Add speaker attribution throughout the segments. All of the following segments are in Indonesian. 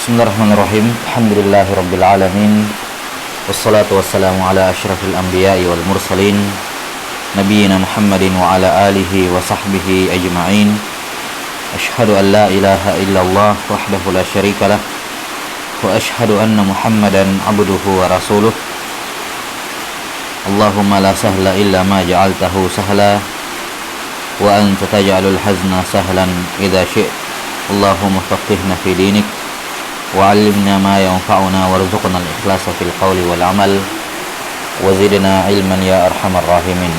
Speaker 1: Bismillahirrahmanirrahim. Alhamdulillahirabbil alamin. Wassalatu wassalamu ala asyrafil anbiya'i wal mursalin nabiyina Muhammadin wa ala alihi wa sahbihi ajma'in. Asyhadu an la ilaha illallah wahdahu la syarika lah wa asyhadu anna Muhammadan abduhu wa rasuluh. Allahumma la sahla illa ma ja'altahu sahla wa anta taj'alul hazna sahlan idza syi'ta. Allahumma faqihna fi dinik wa'allimna ma yanfa'una warzuqna al-ikhlasa fil qawli wal amal wazidna ilman ya arhamar rahimin.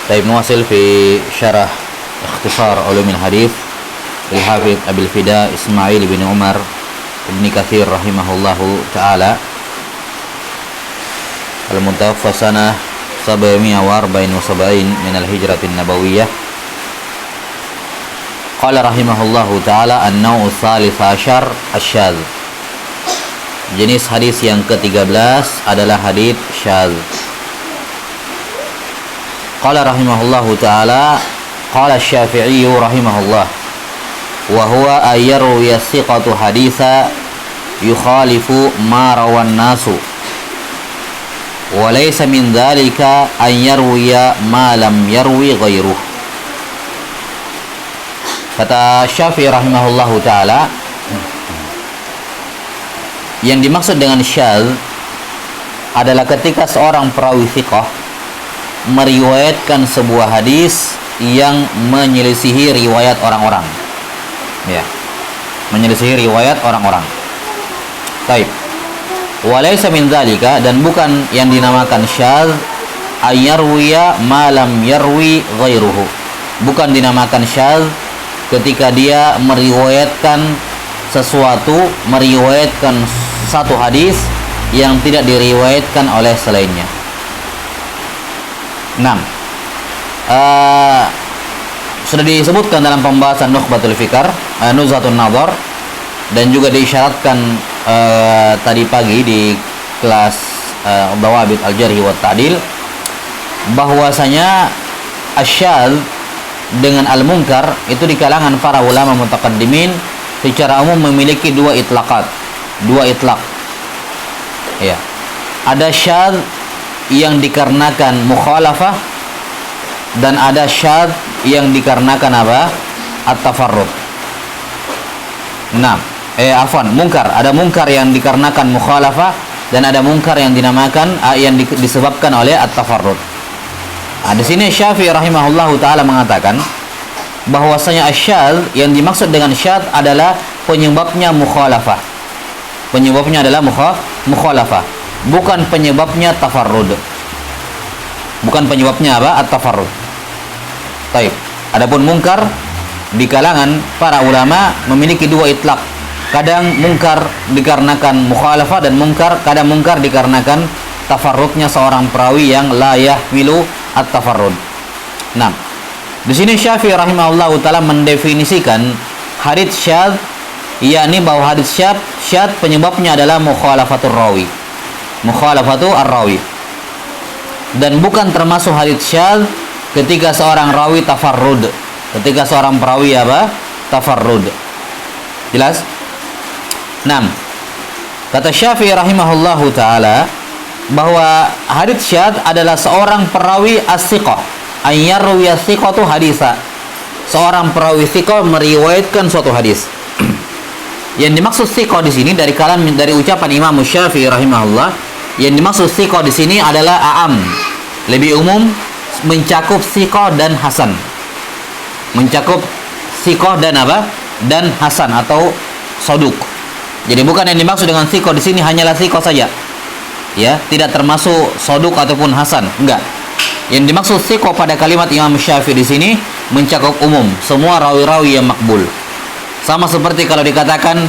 Speaker 1: Taib nuwasil fi syarah ikhtisar ulumil hadith al-hafidh Abil Fida Ismail bin Umar Ibn Katsir rahimahullahu ta'ala al-mutawaffa sanah 774 min al-hijratin nabawiyah. Qala rahimahullahu ta'ala an-naw'u tsalits asyar asyadz. Jenis hadis yang ke-13 adalah hadis syadz. Qala rahimahullahu ta'ala qala Asy-Syafi'i rahimahullah wa huwa ayyaru yasiqatu haditsa yukhalifu ma rawan nasu wa laysa min dzalika an yarwiya ma lam yarwi ghairuhu. Kata Syafi'i rahimahullahu ta'ala, yang dimaksud dengan syadz adalah ketika seorang perawi thiqah meriwayatkan sebuah hadis yang menyelisihi riwayat orang-orang. Ya, menyelisihi riwayat orang-orang. Baik. Walaysa min dzalika, dan bukan yang dinamakan syadz ayyarwiya ma lam yarwi ghairuhu. Bukan dinamakan syadz ketika dia meriwayatkan sesuatu, meriwayatkan satu hadis yang tidak diriwayatkan oleh selainnya. 6. Sudah disebutkan dalam pembahasan Nukhbatul Fikar, Nuzhatun Nadhar, dan juga diisyaratkan tadi pagi di kelas Dawabit Al-Jarh wa Ta'dil, bahwasanya asyadz dengan al-munkar itu di kalangan para ulama mutaqaddimin secara umum memiliki dua itlaq. Ya. Ada syadz yang dikarenakan mukhalafah dan ada syadz yang dikarenakan apa? At-tafarrud. Munkar. Ada munkar yang dikarenakan mukhalafah dan ada munkar yang dinamakan yang disebabkan oleh at-tafarrud. Di sini Syafi'i rahimahullahu ta'ala mengatakan bahwasanya asyadz, yang dimaksud dengan syadz adalah penyebabnya mukhalafah. Penyebabnya adalah mukhalafah, bukan penyebabnya tafarrud. Bukan penyebabnya apa? At-tafarrud. Baik. Adapun munkar di kalangan para ulama memiliki dua itlaq. Kadang munkar dikarenakan mukhalafah dan kadang munkar dikarenakan tafarrudnya seorang perawi yang la yahmilu at-tafarrud. Nah, di sini Syafi'i rahimahullahu taala mendefinisikan hadits syadz, yakni bahwa hadits syadz penyebabnya adalah mukhalafatur rawi. Mukhalafatu ar-rawi. Dan bukan termasuk hadits syadz ketika seorang rawi tafarrud. Ketika seorang perawi apa? Tafarrud. Jelas? 6. Kata Syafi'i rahimahullahu taala bahwa hadits syadz adalah seorang perawi as-siqah, ayyarwi as-siqatu haditsa. Seorang perawi siqah meriwayatkan suatu hadis. Yang dimaksud siqah di sini dari ucapan Imam Syafi'i rahimahullah, yang dimaksud siqah di sini adalah a'am, lebih umum, mencakup siqah dan hasan. Mencakup siqah dan apa? Dan hasan atau soduk. Jadi bukan yang dimaksud dengan siqah di sini hanyalah siqah saja. Ya, tidak termasuk soduk ataupun hasan, enggak. Yang dimaksud thiqah pada kalimat Imam Syafi'i di sini mencakup umum semua rawi-rawi yang makbul. Sama seperti kalau dikatakan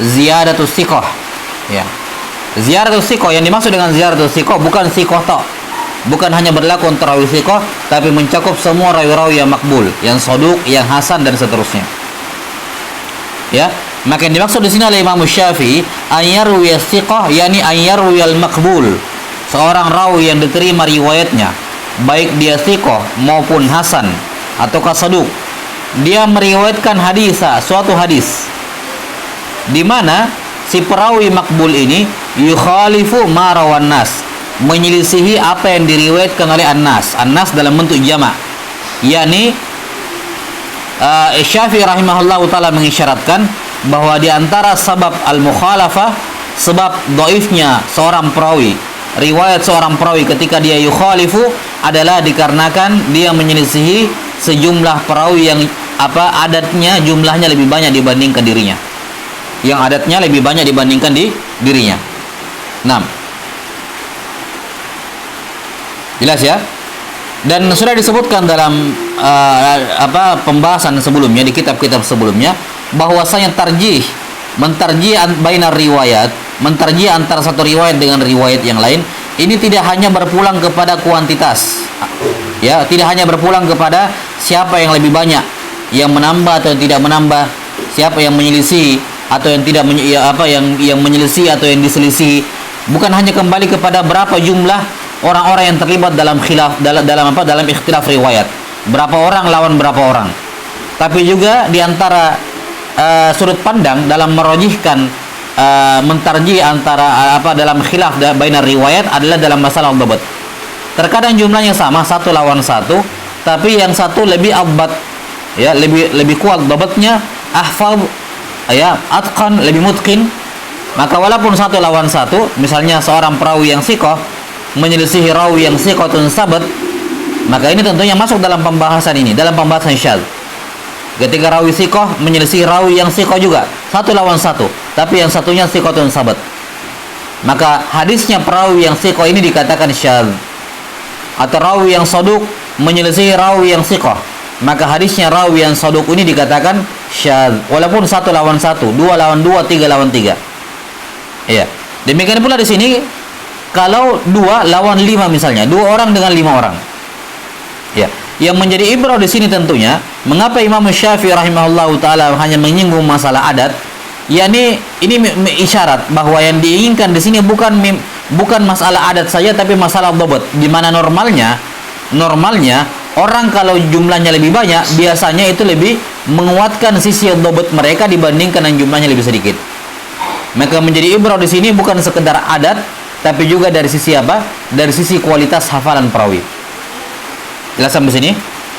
Speaker 1: ziyadatus thiqah. Ya. Ziyadatus thiqah, yang dimaksud dengan ziyadatus thiqah bukan thiqah tok. Bukan hanya berlaku untuk rawi thiqah, tapi mencakup semua rawi-rawi yang makbul, yang soduk, yang hasan dan seterusnya. Ya. Maka yang dimaksud di sini oleh Imam Syafi'i ayyarwi as-siqah, yakni ayyarwi al-maqbul. Seorang rawi yang diterima riwayatnya, baik dia siqah maupun hasan ataukah saduq, dia meriwayatkan suatu hadis di mana si perawi makbul ini yukhalifu ma rawan nas, menyelisihi apa yang diriwayatkan oleh an-nas. An-nas dalam bentuk jamak, yakni Syafi'i rahimahullahu taala mengisyaratkan bahwa di antara sebab al-mukhalafah, sebab dhaifnya seorang perawi, riwayat seorang perawi ketika dia yukhalifu adalah dikarenakan dia menyelisihi sejumlah perawi yang adatnya jumlahnya lebih banyak dibandingkan dirinya. Yang adatnya lebih banyak dibandingkan dirinya. 6. Jelas ya? Dan sudah disebutkan dalam pembahasan sebelumnya di kitab-kitab sebelumnya bahwasanya mentarjih bainar riwayat, mentarjih antara satu riwayat dengan riwayat yang lain, ini tidak hanya berpulang kepada kuantitas. Ya, tidak hanya berpulang kepada siapa yang lebih banyak, yang menambah atau yang tidak menambah, siapa yang menyelisih atau yang tidak yang menyelisih atau yang diselisih. Bukan hanya kembali kepada berapa jumlah orang-orang yang terlibat dalam khilaf dalam ikhtilaf riwayat, berapa orang lawan berapa orang, tapi juga diantara sudut pandang dalam merojihkan mentarjih antara dalam khilaf bainar riwayat adalah dalam masalah dhabt. Terkadang jumlahnya sama, 1 lawan 1, tapi yang satu lebih abad, ya, lebih kuat dhabtnya, ahfaz, ya, atqan, lebih mutqin. Maka walaupun 1 lawan 1, misalnya seorang perawi yang thiqah menyelisihi rawi yang thiqatun sabat, maka ini tentunya masuk dalam pembahasan ini, dalam pembahasan syadz. Ketika rawi thiqah menyelisihi rawi yang thiqah juga, 1 lawan 1, tapi yang satunya thiqatun sabat, maka hadisnya perawi yang thiqah ini dikatakan syadz. Atau rawi yang saduq menyelisihi rawi yang thiqah, maka hadisnya rawi yang saduq ini dikatakan syadz, walaupun 1 lawan 1, 2 lawan 2, 3 lawan 3. Ya, demikian pula di sini kalau 2 lawan 5 misalnya, 2 orang dengan 5 orang. Ya, yang menjadi ibrah di sini tentunya mengapa Imam Syafi'i rahimahullahu taala hanya menyinggung masalah adat, yakni ini isyarat bahwa yang diinginkan di sini bukan masalah adat saja, tapi masalah dhabt, di mana normalnya orang kalau jumlahnya lebih banyak biasanya itu lebih menguatkan sisi dhabt mereka dibandingkan yang jumlahnya lebih sedikit. Maka menjadi ibrah di sini bukan sekedar adat, tapi juga dari sisi apa? Dari sisi kualitas hafalan perawi. Jelas sampai sini?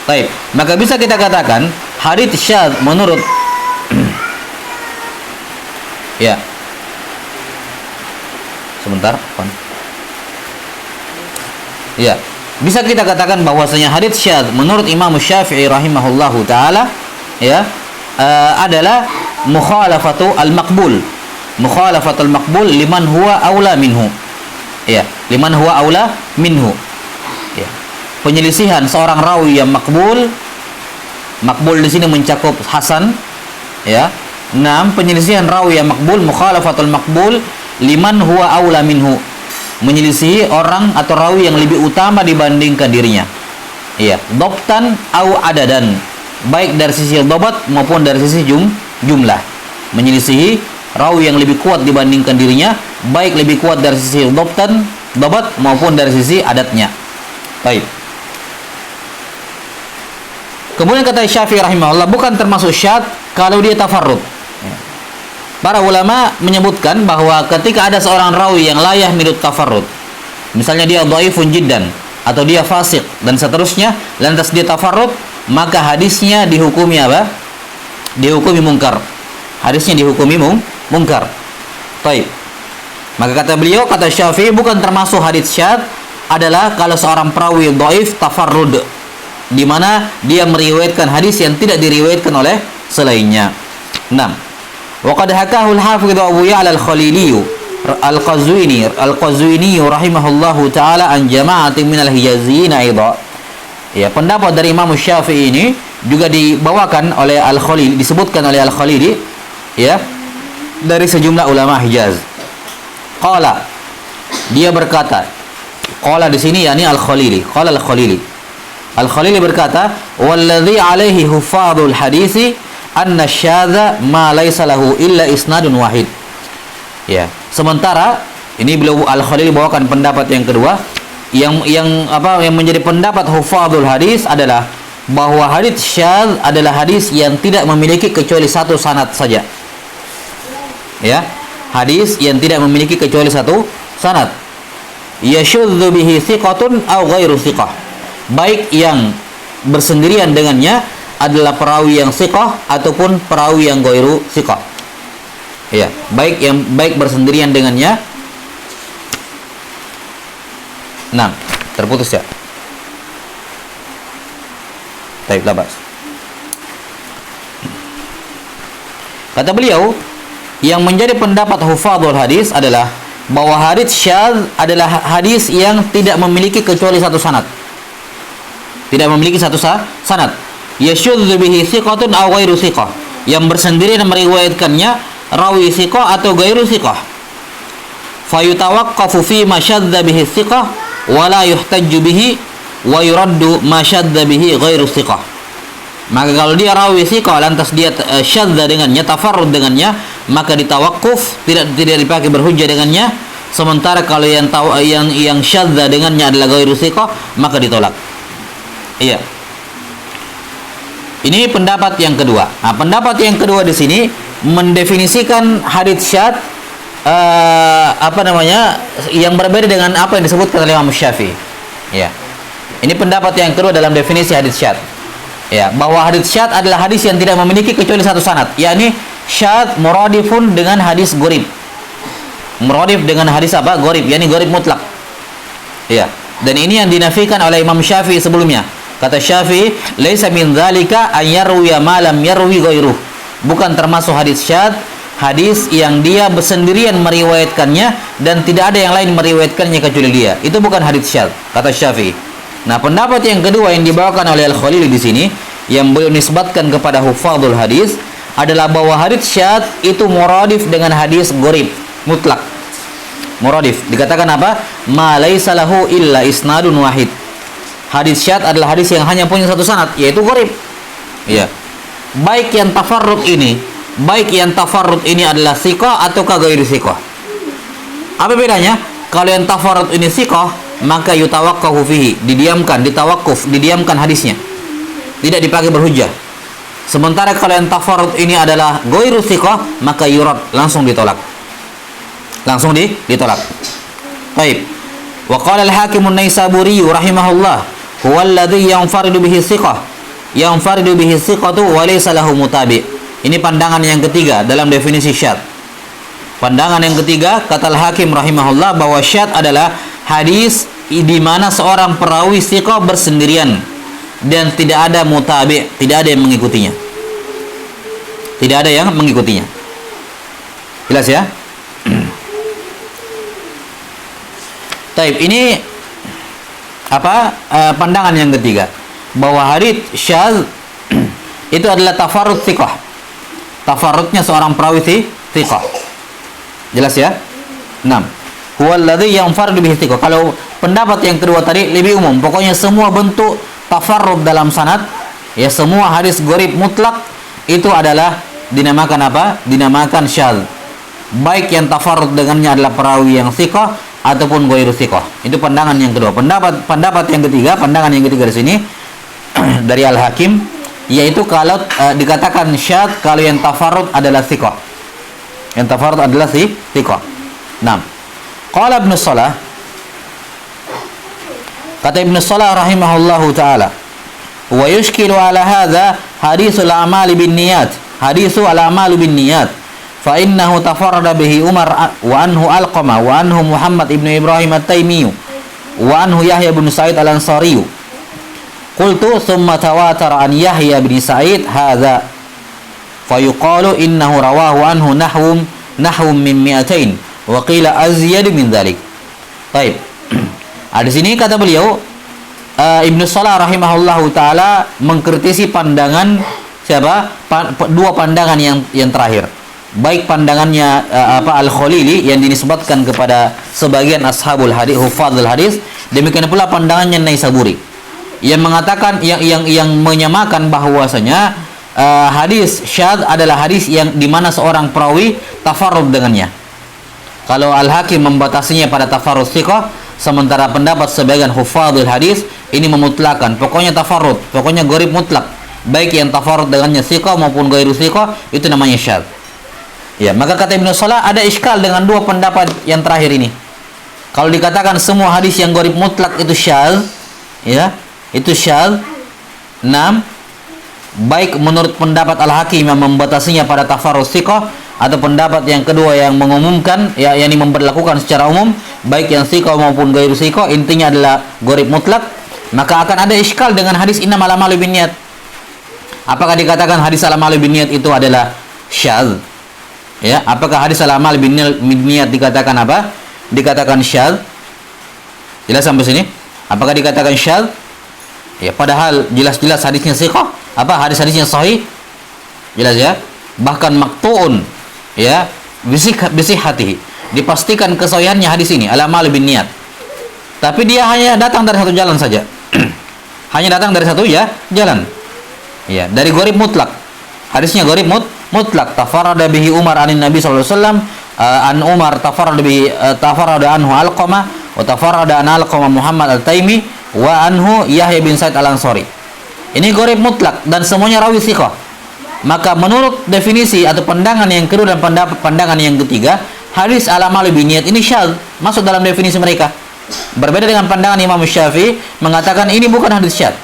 Speaker 1: Baik. Maka bisa kita katakan hadits syadz menurut ya. Sebentar, Pan. Ya. Bisa kita katakan bahwasanya hadits syadz menurut Imam Syafi'i rahimahullahu taala, ya, adalah mukhalafatul maqbul. Mukhalafatul maqbul liman huwa aula minhu. Ya, liman huwa aula minhu. Ya. Penyelisihan seorang rawi yang makbul di sini mencakup hasan, ya. 6, penyelisihan rawi yang makbul, mukhalafatul makbul liman huwa aula minhu, menyelisihi orang atau rawi yang lebih utama dibandingkan dirinya. Iya, dhabtan au adadan, baik dari sisi dhabt maupun dari sisi jumlah. Menyelisihi rawi yang lebih kuat dibandingkan dirinya, baik lebih kuat dari sisi dhabt maupun dari sisi adatnya. Baik. Kemudian kata Syafi'i rahimahullah, bukan termasuk syadz kalau dia tafarrud. Para ulama menyebutkan bahwa ketika ada seorang rawi yang layah minut tafarrud, misalnya dia dhaifun jiddan atau dia fasik dan seterusnya, lantas dia tafarrud, maka hadisnya dihukumi apa? Dihukumi mungkar. Hadisnya dihukumi mungkar. Baik. Maka kata beliau, kata Syafi'i, bukan termasuk hadits syadz adalah kalau seorang perawi dhaif tafarrud, di mana dia meriwayatkan hadis yang tidak diriwayatkan oleh selainnya. 6. Wa qad hakahu al-Hafidz Abu Ya'la al-Khalili al-Qazwini rahimahullahu taala an jama'atin minal Hijaziyyin aidha. Ya, pendapat dari Imam Syafi'i ini juga dibawakan oleh Al-Khalili, disebutkan oleh Al-Khalili, ya, dari sejumlah ulama Hijaz. Qala, dia berkata, qala di sini yakni Al-Khalili, qala Al-Khalili. Al-Khalili berkata, "Walladzi 'alaihi hufadhul hadisi anna syadza ma laisa lahu illa isnadun wahid." Ya, sementara ini beliau Al-Khalili bawakan pendapat yang kedua, yang menjadi pendapat hufadhul hadis adalah bahwa hadits syadz adalah hadis yang tidak memiliki kecuali satu sanad saja. Ya, hadis yang tidak memiliki kecuali satu sanad. Yashudzu bihi thiqatun aw ghairu thiqah. Baik yang bersendirian dengannya adalah perawi yang thiqah ataupun perawi yang ghairu thiqah. Ya, baik bersendirian dengannya. Nah, terputus ya. Baik, labas. Kata beliau, yang menjadi pendapat hufadzul hadis adalah bahwa hadis syadz adalah hadis yang tidak memiliki kecuali satu sanad. Tidak memiliki satu sanad. Yashudzu bihi thiqatun aw ghairu thiqah. Yang bersendirian meriwayatkannya rawi thiqah atau ghairu thiqah. Fayutawaqqafu fi ma syadza bihi thiqah wa la yuhtajju bihi wa yuraddu ma syadza bihi ghairu thiqah. Maka kalau dia rawi thiqah lantas dia syadza dengannya, tafarrud dengannya, maka ditawakuf, tidak dipakai berhujjah dengannya. Sementara kalau yang syadza dengannya adalah ghairu thiqah, maka ditolak. Iya. Ini pendapat yang kedua. Nah, pendapat yang kedua di sini mendefinisikan hadits syadz yang berbeda dengan apa yang disebutkan oleh Imam Syafi'i. Ya. Ini pendapat yang kedua dalam definisi hadits syadz. Ya, bahwa hadits syadz adalah hadis yang tidak memiliki kecuali satu sanad, yakni syadz muradifun dengan hadis gharib. Muradif dengan hadis apa? Gharib, yakni gharib mutlak. Ya. Dan ini yang dinafikan oleh Imam Syafi'i sebelumnya. Kata Syafi'i, "Laisa min dzalika an yarwiya ma lam yarwi ghairuh." Bukan termasuk hadis syadz hadis yang dia bersendirian meriwayatkannya dan tidak ada yang lain meriwayatkannya kecuali dia. Itu bukan hadis syadz, kata Syafi'i. Nah, pendapat yang kedua yang dibawakan oleh Al-Khalili di sini yang beliau nisbatkan kepada hufadzul hadis adalah bahwa hadis syadz itu muradif dengan hadis gharib mutlak. Muradif dikatakan apa? Ma laisa lahu illa isnadun wahid. Hadis syadz adalah hadis yang hanya punya satu sanad, yaitu gharib. Ya. Baik yang tafarrud ini adalah thiqah ataukah ghairu thiqah. Apa bedanya? Kalau yang tafarrud ini thiqah, maka yutawaqqafu fihi, didiamkan hadisnya. Tidak dipakai berhujjah. Sementara kalau yang tafarrud ini adalah ghairu thiqah, maka yurad, langsung ditolak. Baik. Wa qala al-Hakim an-Naisaburi rahimahullah, huwa alladhi yanfaridu bihi thiqah. Yanfaridu bihi thiqatu wa laysa lahu mutabi'. Ini pandangan yang ketiga dalam definisi syadz. Pandangan yang ketiga, kata Al-Hakim rahimahullah, bahwa syadz adalah hadis di mana seorang perawi thiqah bersendirian dan tidak ada mutabi', tidak ada yang mengikutinya. Tidak ada yang mengikutinya. Jelas ya? Taib, ini pandangan yang ketiga, bahwa hadits syadz itu adalah tafarrud thiqah. Tafarrudnya seorang perawi thiqah. Jelas ya? 6. Huwa alladhi yanfardu bihi thiqah. Kalau pendapat yang kedua tadi lebih umum, pokoknya semua bentuk tafarrud dalam sanad, ya semua hadis gharib mutlak itu adalah dinamakan apa? Dinamakan syadz. Baik yang tafarrud dengannya adalah perawi yang thiqah ataupun ghairu thiqah. Itu pandangan yang kedua. Pandangan yang ketiga di sini dari Al-Hakim, yaitu kalau dikatakan syadz kalau yang tafarrud adalah thiqah. Yang tafarrud adalah thiqah. 6. Qala Ibnu Shalah, kata Ibnu Shalah rahimahullahu taala, wa yushkilu ala hadza haditsul a'mali binniyat. Haditsu al-a'malu binniyat. Fa innahu tafarrada bihi Umar wa anhu Alqamah wa anhu Muhammad ibnu Ibrahim at-Taimi wa anhu Yahya bin Sa'id al-Ansari. Qultu thumma tawatara an Yahya bin Sa'id hadza fa yuqalu innahu rawahu anhu nahwum min 200 wa qila azyad min dzalik. Baik. Di sini kata beliau, Ibnu Shalah rahimahullahu taala mengkritisi pandangan siapa? Dua pandangan yang terakhir. Baik pandangannya Al-Khalili yang dinisbatkan kepada sebagian ashabul hadis, hufadzul hadis, demikian pula pandangannya Naisaburi yang mengatakan yang menyamakan bahwasanya hadis syadz adalah hadis yang di mana seorang perawi tafarrud dengannya. Kalau Al-Hakim membatasinya pada tafarrud thiqah, sementara pendapat sebagian hufadzul hadis ini memutlakan, pokoknya tafarrud, pokoknya gharib mutlak, baik yang tafarrud dengannya thiqah maupun ghairu thiqah, itu namanya syadz. Ya, maka kata Ibnu Salah ada iskal dengan dua pendapat yang terakhir ini. Kalau dikatakan semua hadis yang gharib mutlak itu syadz, ya, itu syadz. 6. Baik menurut pendapat Al-Hakim yang membatasinya pada tafarrud thiqah, atau pendapat yang kedua yang mengumumkan, ya, yakni memberlakukan secara umum baik yang thiqah maupun ghairu thiqah, intinya adalah gharib mutlak, maka akan ada iskal dengan hadis innamal a'malu binniyat. Apakah dikatakan hadis al-a'malu binniyat itu adalah syadz? Ya, apakah hadis al-a'mal binniyat dikatakan apa? Dikatakan syadz? Jelas sampai sini? Apakah dikatakan syadz? Ya, padahal jelas-jelas hadisnya thiqah, apa hadis-hadisnya sahih? Jelas ya? Bahkan maqtu'un, ya, bisihhatihi. Dipastikan kesahihannya hadis ini, al-a'mal binniyat. Tapi dia hanya datang dari satu jalan saja. Hanya datang dari satu ya, jalan. Ya, dari gharib mutlak. Hadisnya gharib mutlak. Tafarrada bihi Umar anin Nabi sallallahu alaihi wasallam, an Umar tafarrada anhu Alqamah, wa tafarrada an Alqamah Muhammad Al-Taimi, wa anhu Yahya bin Sa'id Al-Ansari. Ini gharib mutlak dan semuanya rawi thiqah. Maka menurut definisi atau pandangan yang kedua dan pandangan yang ketiga, hadis al-a'malu binniyat ini syadz, masuk dalam definisi mereka. Berbeda dengan pandangan Imam Syafi'i mengatakan ini bukan hadis syadz.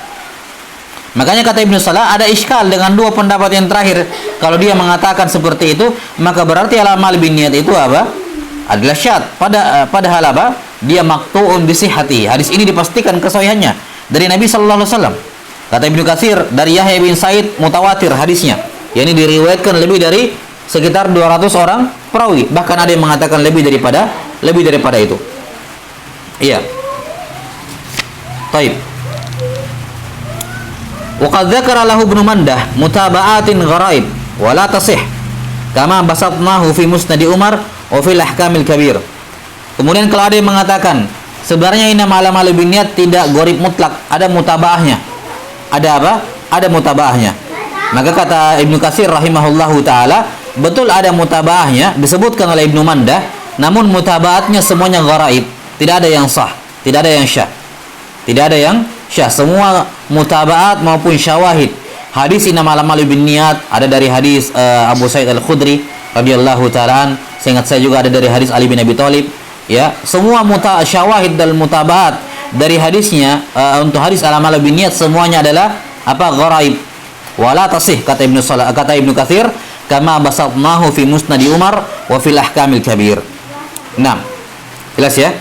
Speaker 1: Makanya kata Ibnu Salah ada iskal dengan dua pendapat yang terakhir. Kalau dia mengatakan seperti itu, maka berarti al-a'malu binniyat itu apa? Adalah syadz. Padahal apa? Dia maqtu'un bisihhati. Hadis ini dipastikan kesahihannya dari Nabi sallallahu alaihi wasallam. Kata Ibnu Katsir, dari Yahya bin Sa'id mutawatir hadisnya. Yakni diriwayatkan lebih dari sekitar 200 orang perawi. Bahkan ada yang mengatakan lebih daripada itu. Iya. Baik. Wa qad dzakara lahu Ibnu Mandah mutaba'atin gharaib wa la tasih. Kama basatnahu fi Musnad Umar wa fil Ahkamil Kabir. Kemudian kalau ada yang mengatakan sebenarnya innamal a'malu binniyat tidak gharib mutlak, ada mutabaahnya. Ada apa? Ada mutabaahnya. Maka kata Ibnu Katsir rahimahullahu taala, betul ada mutabaahnya disebutkan oleh Ibnu Mandah, namun mutabaatnya semuanya gharaib, tidak ada yang sah, tidak ada yang syah. Tidak ada yang syah, semua mutabaat maupun syawahid. Hadis innamal a'malu binniyat ada dari hadis Abu Sa'id Al-Khudri radhiyallahu taala, seingat saya juga ada dari hadis Ali bin Abi Thalib. Ya, semua syawahid dan mutabaat dari hadisnya untuk hadis al-a'malu binniyat semuanya adalah apa? Gharaib. Wala tasih, kata Ibnu Katsir, kama basatnahu fi Musnad Umar wa fil Ahkamil Kabir. 6. Jelas ya?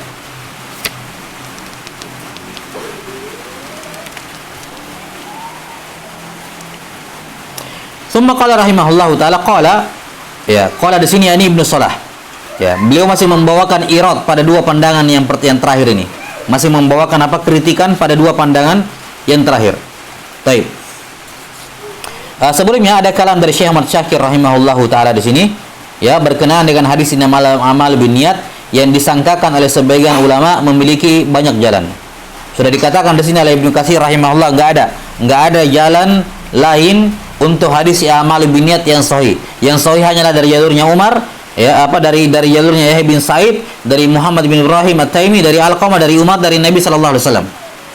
Speaker 1: Tsumma qala rahimahullahu taala qala di sini ini Ibnu Salah. Ya, beliau masih membawakan irad pada dua pandangan yang terakhir ini. Masih membawakan apa? Kritikan pada dua pandangan yang terakhir. Baik. Sebelumnya ada kalam dari Syekh Ahmad Syakir rahimahullahu taala di sini, ya, berkenaan dengan hadis innamal a'malu binniyat yang disangkakan oleh sebagian ulama memiliki banyak jalan. Sudah dikatakan di sini oleh Ibnu Katsir rahimahullah enggak ada jalan lain untuk hadis a'malu binniyat yang sahih. Yang sahih hanyalah dari jalurnya Umar, ya, dari jalurnya Yahya bin Sa'id, dari Muhammad bin Ibrahim At-Taimi, dari Alqamah, dari Umar, dari Nabi sallallahu alaihi wasallam.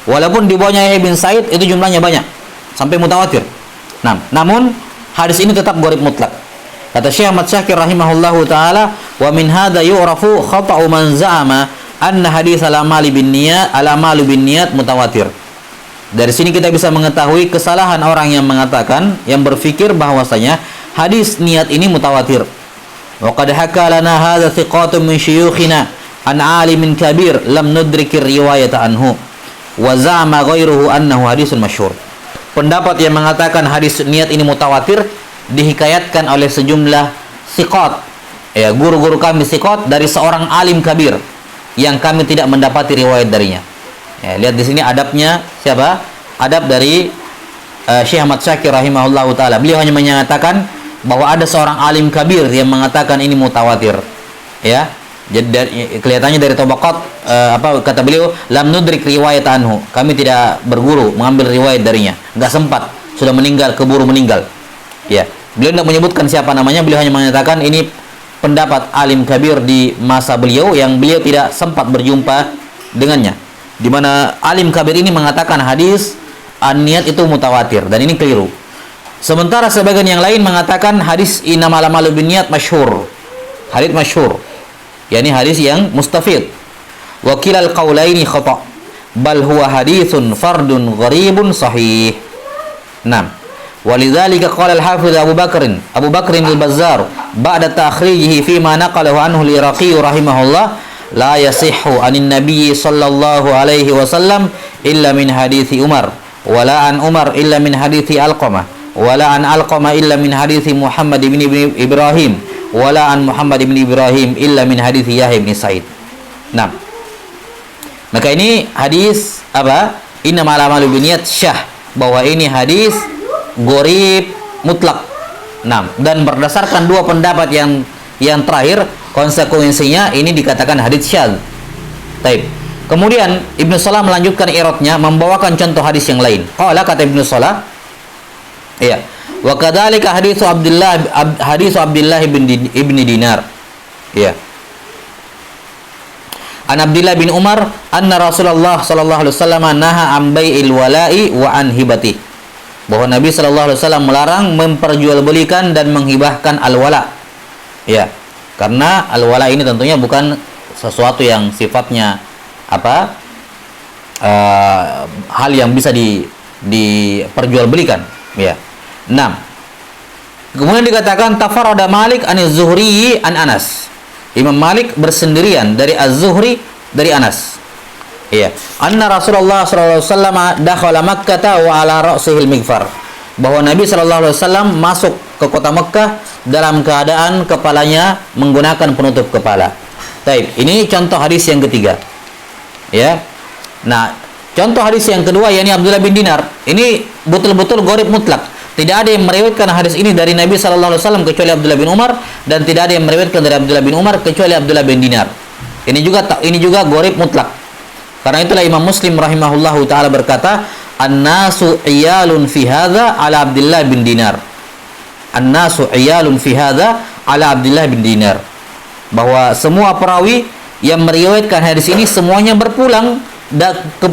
Speaker 1: Walaupun di bawahnya Yahya bin Sa'id itu jumlahnya banyak sampai mutawatir. Namun hadis ini tetap gharib mutlak. Kata Syekh Ahmad Syakir rahimahullahu taala, wa min hadza yu'rafu khata'u man za'ama anna hadis al-a'malu binniyat mutawatir. Dari sini kita bisa mengetahui kesalahan orang yang mengatakan, yang berpikir bahwasanya hadis niat ini mutawatir. Wa qad haka lana hadza thiqatun min syuyukhina an 'alimin kabir lam nudrikir riwayata anhu wa za'ama ghairuhu annahu hadisun masyhur. Pendapat yang mengatakan hadis niat ini mutawatir dihikayatkan oleh sejumlah thiqat, ya, guru-guru kami thiqat dari seorang alim kabir yang kami tidak mendapati riwayat darinya. Ya, lihat di sini adabnya siapa? Adab dari Syekh Ahmad Syakir rahimahullahu taala. Beliau hanya menyatakan bahwa ada seorang alim kabir yang mengatakan ini mutawatir. Ya. Jadi kelihatannya dari tabaqat kata beliau lam nudrik riwayat anhu. Kami tidak berguru mengambil riwayat darinya. Enggak sempat, sudah meninggal, keburu meninggal. Ya. Beliau tidak menyebutkan siapa namanya, beliau hanya menyatakan ini pendapat alim kabir di masa beliau yang beliau tidak sempat berjumpa dengannya. Di mana alim kabir ini mengatakan hadis an-niyat itu mutawatir, dan ini keliru. Sementara sebagian yang lain mengatakan hadis innamal a'malu binniyat masyhur. Hadis masyhur. yakni hadis yang mustafid. Wa kilal qaulaini khata'. Bal huwa haditsun fardun gharibun sahih. 6. Walidzalika qala al-Hafiz Abu Bakr al-Bazzar ba'da takhrijihi fi ma naqalahu anhu al-Iraqi rahimahullah la yasihhu anin nabiy sallallahu alaihi wasallam illa min hadithi Umar wala an Umar illa min hadithi Alqamah wala an Alqamah illa min hadithi Muhammad ibn Ibrahim wala an Muhammad ibn Ibrahim illa min hadithi Yahya bin Sa'id. Nah, maka ini hadis apa? Innamal a'malu binniyat syah, bahwa ini hadis gharib mutlak. Nah, dan berdasarkan dua pendapat yang terakhir, konsekuensinya ini dikatakan hadis syadz. Baik. Kemudian Ibnu Salah melanjutkan iratnya, membawakan contoh hadis yang lain. Qala, kata Ibnu Salah, iya, wa kadzalika hadis Abdullah ibn Dinar. Iya. An Abdullah bin Umar anna Rasulullah sallallahu alaihi wasallam naha an bai'il wala'i wa an hibati. Bahwa Nabi sallallahu alaihi wasallam melarang memperjualbelikan dan menghibahkan al-wala. Ya. Karena al-wala ini tentunya bukan sesuatu yang sifatnya apa? Hal yang bisa diperjualbelikan, ya. 6. Kemudian dikatakan tafarrada Malik an Az-Zuhri an Anas. Imam Malik bersendirian dari Az-Zuhri dari Anas. Iya. Anna Rasulullah sallallahu alaihi wasallam dakhala Makkah wa ala ra'sihi al-mighfar. Bahwa Nabi sallallahu alaihi wasallam masuk ke kota Mekkah dalam keadaan kepalanya menggunakan penutup kepala. Baik, ini contoh hadis yang ketiga. Ya. Nah, contoh hadis yang kedua yakni Abdullah bin Dinar. Ini betul-betul gharib mutlak. Tidak ada yang meriwayatkan hadis ini dari Nabi sallallahu alaihi wasallam kecuali Abdullah bin Umar, dan tidak ada yang meriwayatkan dari Abdullah bin Umar kecuali Abdullah bin Dinar. Ini juga gharib mutlak. Karena itulah Imam Muslim rahimahullahu taala berkata, "An-nasu iyalun fi hadza ala Abdullah bin Dinar." An-nasu iyalun fi hadza ala Abdullah bin Dinar. Bahwa semua perawi yang meriwayatkan hadis ini semuanya berpulang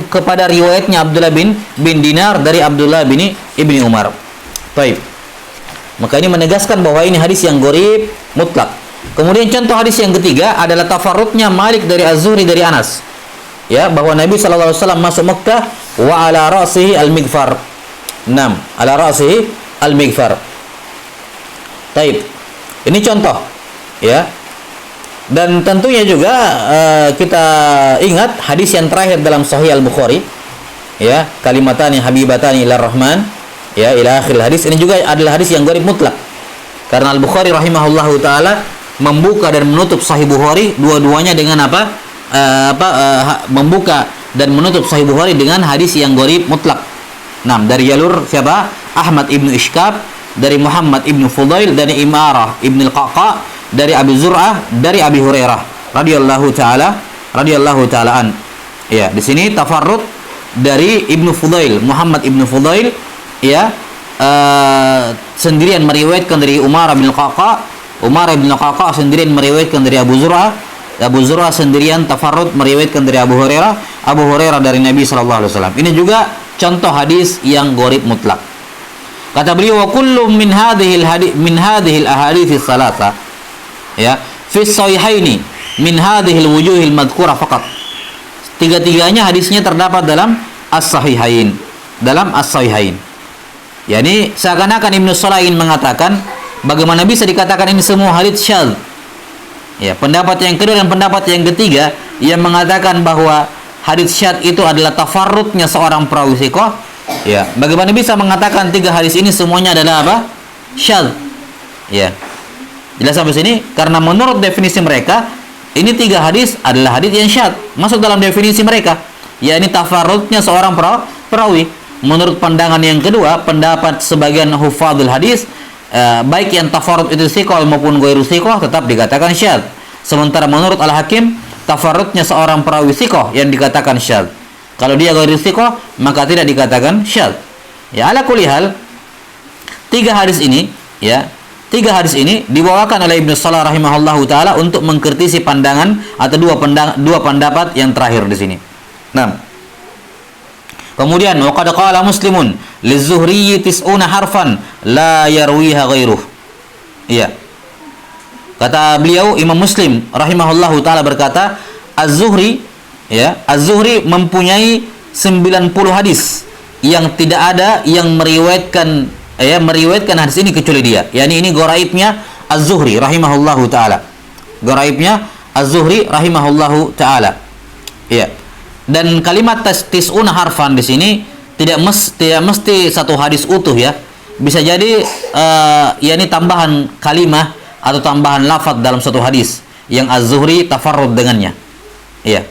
Speaker 1: kepada riwayatnya Abdullah bin Dinar dari Abdullah bin Ibni Umar. Baik. Maka ini menegaskan bahwa ini hadis yang gharib mutlak. Kemudian contoh hadis yang ketiga adalah tafarrudnya Malik dari Az-Zuhri dari Anas. Ya, bahwa Nabi sallallahu alaihi wasallam masuk Mekkah wa ala ra'sihi al-mighfar. 6. Ala ra'sihi al-mighfar. Baik. Ini contoh, ya. Dan tentunya juga kita ingat hadis yang terakhir dalam Sahih Al-Bukhari, ya, kalimatani habibatani ilar rahman, ya, ila akhir hadis. Ini juga adalah hadis yang gharib mutlak. Karena Al-Bukhari rahimahullahu taala membuka dan menutup Sahih Bukhari dua-duanya dengan membuka dan menutup Sahih Bukhari dengan hadis yang gharib mutlak. Nah, dari jalur siapa? Ahmad ibnu Ishkab, dari Muhammad ibnu Fudail, dari Imarah ibnu Al-Qaqa, dari Abi Zur'ah, dari Abi Hurairah radhiyallahu taala an. Ya, di sini tafarrud dari Ibnu Fudail, Muhammad ibnu Fudail, ya, sendirian meriwayatkan dari Umar bin Al-Qaqa, Umar bin Al-Qaqa sendirian meriwayatkan dari Abu Zur'ah, Abu Zur'ah sendirian tafarrud meriwayatkan dari Abu Hurairah dari Nabi sallallahu alaihi wasallam. Ini juga contoh hadis yang gharib mutlak. Kata beliau, wa kullu min hadhihi al-ahadits thalatha, ya, fi sahihaini min hadhihi al-wujuh al-madhkurah faqat. Tiga-tiganya hadisnya terdapat dalam as-sahihain, yakni seakan-akan Ibnu Salah ingin mengatakan bagaimana bisa dikatakan ini semua hadits syadz. Ya, pendapat yang kedua dan pendapat yang ketiga yang mengatakan bahwa hadits syadz itu adalah tafarrudnya seorang perawi thiqah. Ya, bagaimana bisa mengatakan tiga hadis ini semuanya adalah apa? Syadz. Ya. Jelas sampai sini? Karena menurut definisi mereka, ini tiga hadis adalah hadis yang syadz, masuk dalam definisi mereka, yakni tafarrudnya seorang perawi. Menurut pandangan yang kedua, pendapat sebagian hufadzul hadis, baik yang tafarrud itu thiqah maupun ghairu thiqah tetap dikatakan syadz. Sementara menurut Al-Hakim, tafarrudnya seorang perawi thiqah yang dikatakan syadz. Kalau dia ghairu thiqah, maka tidak dikatakan syadz. Ya, ala kulli hal, tiga hadis ini dibawakan oleh Ibnu Salah rahimahullahu taala untuk mengkritisi pandangan atau dua pendapat yang terakhir di sini. Nah, Kemudian wa qad qala Muslimun liz-Zuhri tis'una harfan la yarwiha ghairuh. Iya. Kata beliau Imam Muslim rahimahullahu taala berkata, Az-Zuhri ya, Az-Zuhri mempunyai 90 hadis yang tidak ada yang meriwayatkan hadis ini kecuali dia. Yani ini goraibnya Az-Zuhri rahimahullahu taala. Goraibnya Az-Zuhri rahimahullahu taala. Iya. Dan kalimat tis'una harfan di sini tidak mesti satu hadis utuh ya. Bisa jadi yakni tambahan kalimah atau tambahan lafaz dalam satu hadis yang Az-Zuhri tafarrud dengannya. Iya.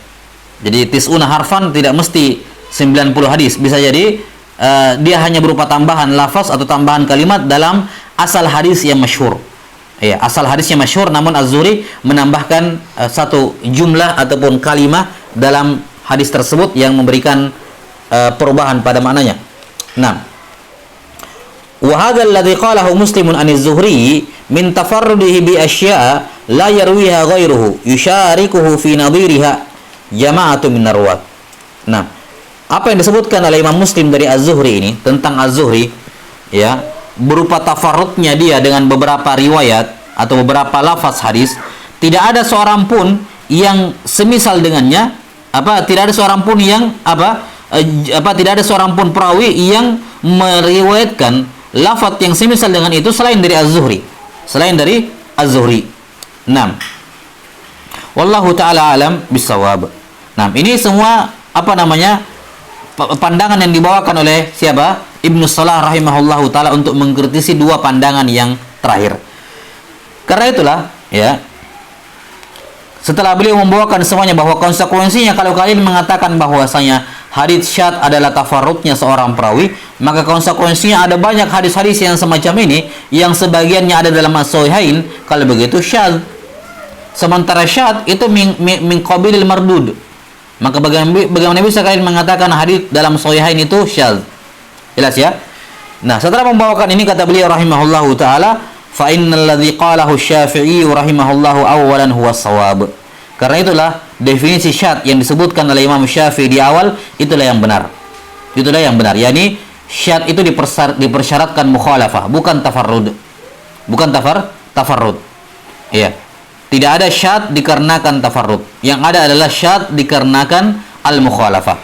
Speaker 1: Jadi tis'una harfan tidak mesti 90 hadis. Bisa jadi dia hanya berupa tambahan lafaz atau tambahan kalimat dalam asal hadis yang masyhur. Iya, asal hadisnya masyhur namun Az-Zuhri menambahkan satu jumlah ataupun kalimah dalam hadis tersebut yang memberikan perubahan pada maknanya. Nah, wa hadzal ladzi qalahu Muslimun an Az-Zuhri min tafarrudihi bi asya'a la yarwiha ghairuhu yusyarikuhu fi nadhiriha jama'atu min arwat. Nah, apa yang disebutkan oleh Imam Muslim dari Az-Zuhri ini tentang Az-Zuhri ya, berupa tafarrudnya dia dengan beberapa riwayat atau beberapa lafaz hadis, tidak ada seorang pun yang semisal dengannya, tidak ada seorang pun yang tidak ada seorang pun perawi yang meriwayatkan lafaz yang semisal dengan itu selain dari Az-Zuhri. Nah, wallahu taala alam bisawab. Nah, ini semua pandangan yang dibawakan oleh siapa? Ibnu Salah rahimahullahu taala untuk mengkritisi dua pandangan yang terakhir. Karena itulah ya, setelah beliau membawakan semuanya bahwa konsekuensinya kalau kalian mengatakan bahwasanya hadits syadz adalah tafarrudnya seorang perawi, maka konsekuensinya ada banyak hadis-hadis yang semacam ini yang sebagiannya ada dalam as-sahihain, kalau begitu syadz. Sementara syadz itu min qabilil mardud. Maka bagaimana bisa kalian mengatakan hadis dalam sahihain itu syadz? Jelas ya? Nah, setelah membawakan ini kata beliau rahimahullahu taala, fa innal ladzi qalahu Syafi'i rahimahullahu awwalan huwa shawab. Karena itulah definisi syadz yang disebutkan oleh Imam Syafi'i di awal itulah yang benar. Itulah yang benar. Yani syadz itu dipersyaratkan mukhalafah, bukan tafarrud. Bukan tafarrud. Iya. Tidak ada syadz dikarenakan tafarrud. Yang ada adalah syadz dikarenakan al-mukhalafah.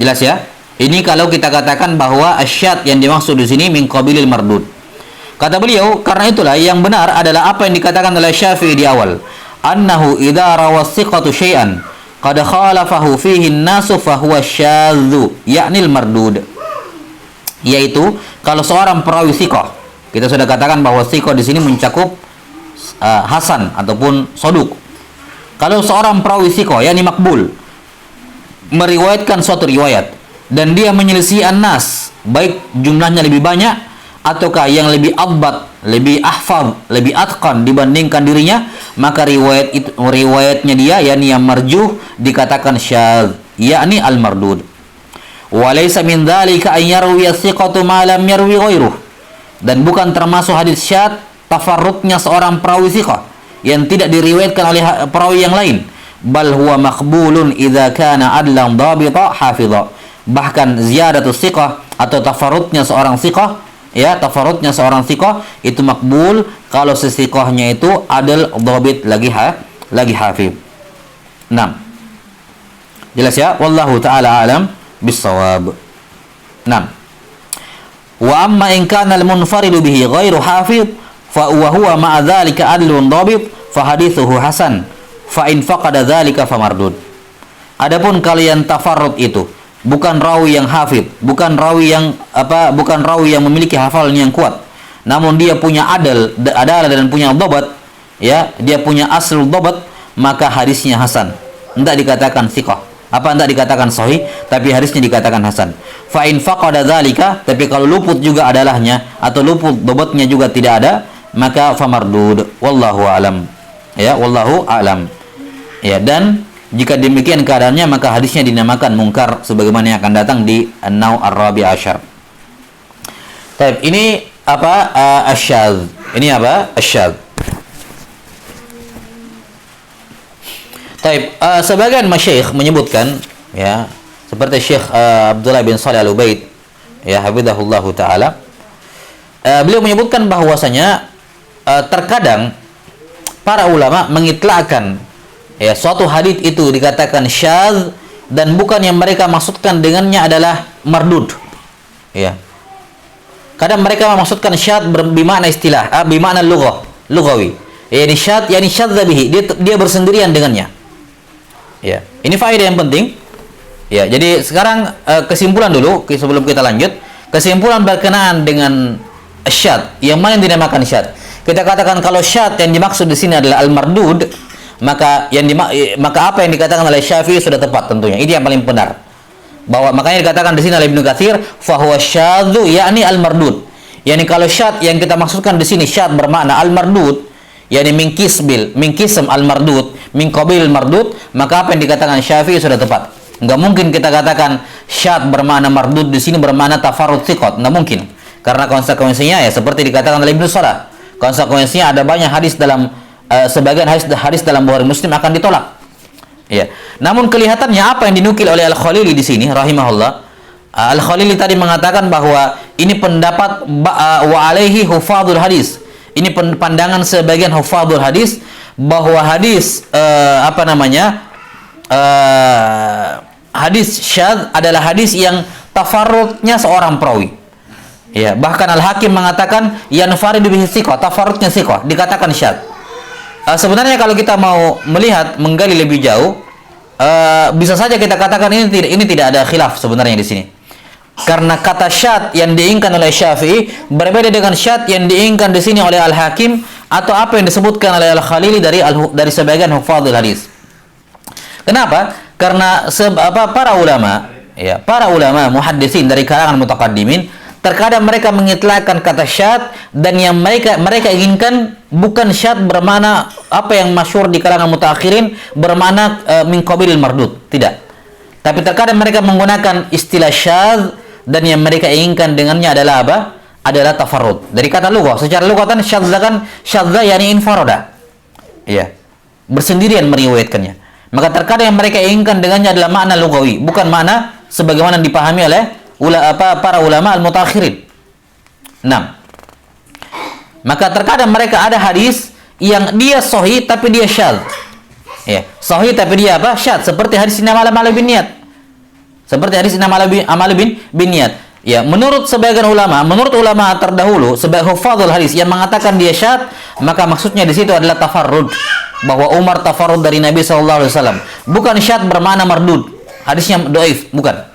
Speaker 1: Jelas ya? Ini kalau kita katakan bahwa asyadz yang dimaksud di sini min qabilil mardud. Kata beliau, karena itulah yang benar adalah apa yang dikatakan oleh Syafi'i di awal. Annahu idza rawa thiqatu syai'an qad khalafahu fihi an-nasu fa huwa syadzu, yakni al-mardud. Yaitu kalau seorang perawi thiqah, kita sudah katakan bahwa thiqah di sini mencakup hasan ataupun soduk. Kalau seorang perawi thiqah yakni makbul meriwayatkan suatu riwayat dan dia menyelisih an-nas, baik jumlahnya lebih banyak ataukah yang lebih adbat, lebih ahfaz, lebih atqan dibandingkan dirinya, maka riwayatnya dia yakni yang marjuh dikatakan syadz, yakni al-mardud. Wa laysa min dzalika an yarwi as-thiqatu ma lam yarwi ghairuh. Dan bukan termasuk hadis syadz tafarrudnya seorang perawi thiqah yang tidak diriwayatkan oleh perawi yang lain. Bal huwa maqbulun idza kana adlan dhabita hafidha. Bahkan ziyadatus thiqah atau tafarrudnya seorang thiqah, ya, tafarrudnya seorang thiqah itu makbul kalau si thiqahnya itu adil, dhabit, lagi hafid. Nah, jelas ya? Wallahu taala alam bisawab. Nah, wa amma in kana al-munfaridu bihi ghairu hafid fa huwa ma'a dzalika adlun dhabit fa hadithuhu hasan fa in faqada dzalika fa mardud. Adapun kalian tafarrud itu bukan rawi yang hafid, bukan rawi yang memiliki hafalan yang kuat, namun dia punya adalah dan punya dhabat, ya, dia punya aslul dhabat, maka hadisnya hasan. Tidak dikatakan thiqah, tidak dikatakan sahih, tapi hadisnya dikatakan hasan. Fa in faqada dzalika, tapi kalau luput juga adalahnya atau luput dhabatnya juga tidak ada, maka fa mardud. Wallahu alam. Ya, wallahu alam. Ya, dan jika demikian keadaannya maka hadisnya dinamakan mungkar sebagaimana yang akan datang di An-Naw' Ar-Rabi' Asyar. Baik, ini apa? Asyadz. Ini apa? Asyadz. Baik, sebagian masyayikh menyebutkan ya seperti Syekh Abdullah bin Shalih Al-Ubaid, ya hafizahullahu taala. Beliau menyebutkan bahwasanya terkadang para ulama mengitlaqkan ya suatu hadits itu dikatakan syadz dan bukan yang mereka maksudkan dengannya adalah mardud. Ya. Kadang mereka memaksudkan syadz bermakna istilah, bermakna lughawi. Yani syadz yani syadza bihi, dia bersendirian dengannya. Ya. Ini faedah yang penting. Ya, jadi sekarang kesimpulan dulu sebelum kita lanjut. Kesimpulan berkenaan dengan syadz, yang mana yang dinamakan syadz? Kita katakan kalau syadz yang dimaksud di sini adalah al-mardud, maka apa yang dikatakan oleh Syafi'i sudah tepat tentunya. Ini yang paling benar. Bahwa makanya dikatakan di sini oleh Ibnu Katsir, fa huwa syadzu yakni al-mardud. Yani kalau syadz yang kita maksudkan di sini syadz bermakna al-mardud, yani min qism al-mardud, min qabil al-mardud, maka apa yang dikatakan Syafi'i sudah tepat. Enggak mungkin kita katakan syadz bermakna mardud di sini bermakna tafarrud thiqat, enggak mungkin. Karena konsekuensinya ya seperti dikatakan oleh Ibnu Salah. Konsekuensinya ada banyak hadis dalam sebagian hadis dalam Bukhari Muslim akan ditolak. Ya. Namun kelihatannya apa yang dinukil oleh Al-Khalili di sini rahimahullah, Al-Khalili tadi mengatakan bahwa ini pendapat wa alaihi hufadzul hadis. Ini pandangan sebagian hufadzul hadis bahwa hadis hadis syadz adalah hadis yang tafarrudnya seorang perawi. Ya, bahkan Al-Hakim mengatakan yanfaridu bihi thiqah, tafarrudnya thiqah, dikatakan syadz. Sebenarnya kalau kita mau menggali lebih jauh, bisa saja kita katakan ini tidak ada khilaf sebenarnya di sini. Karena kata syadz yang diinginkan oleh Syafi'i berbeda dengan syadz yang diinginkan di sini oleh Al-Hakim atau apa yang disebutkan oleh Al-Khalili dari sebagian hufadzul hadis. Kenapa? Karena para ulama muhaddisin dari kalangan mutaqaddimin terkadang mereka mengitlaqkan kata syadz dan yang mereka inginkan bukan syadz bermakna apa yang masyhur di kalangan mutaakhirin bermakna min qabil mardud, tidak. Tapi terkadang mereka menggunakan istilah syadz dan yang mereka inginkan dengannya adalah apa? Adalah tafarrud. Dari kata lughah, secara lughatan syadza yani infarada. Ya. Bersendirian meriwayatkannya. Maka terkadang yang mereka inginkan dengannya adalah makna lughawi, bukan makna sebagaimana dipahami oleh para ulama al-mutaakhirin. 6. Maka terkadang mereka ada hadis yang dia sahih tapi dia syadz. Ya, sahih tapi dia apa? Syadz, seperti hadis innamal a'malu binniyat. Seperti hadis innamal a'malu binniyat. Ya, menurut sebagian ulama, terdahulu sebagai hufadzul hadis yang mengatakan dia syadz, maka maksudnya di situ adalah tafarrud, bahwa Umar tafarrud dari Nabi sallallahu alaihi wasallam. Bukan syadz bermakna mardud. Hadisnya dhaif, bukan.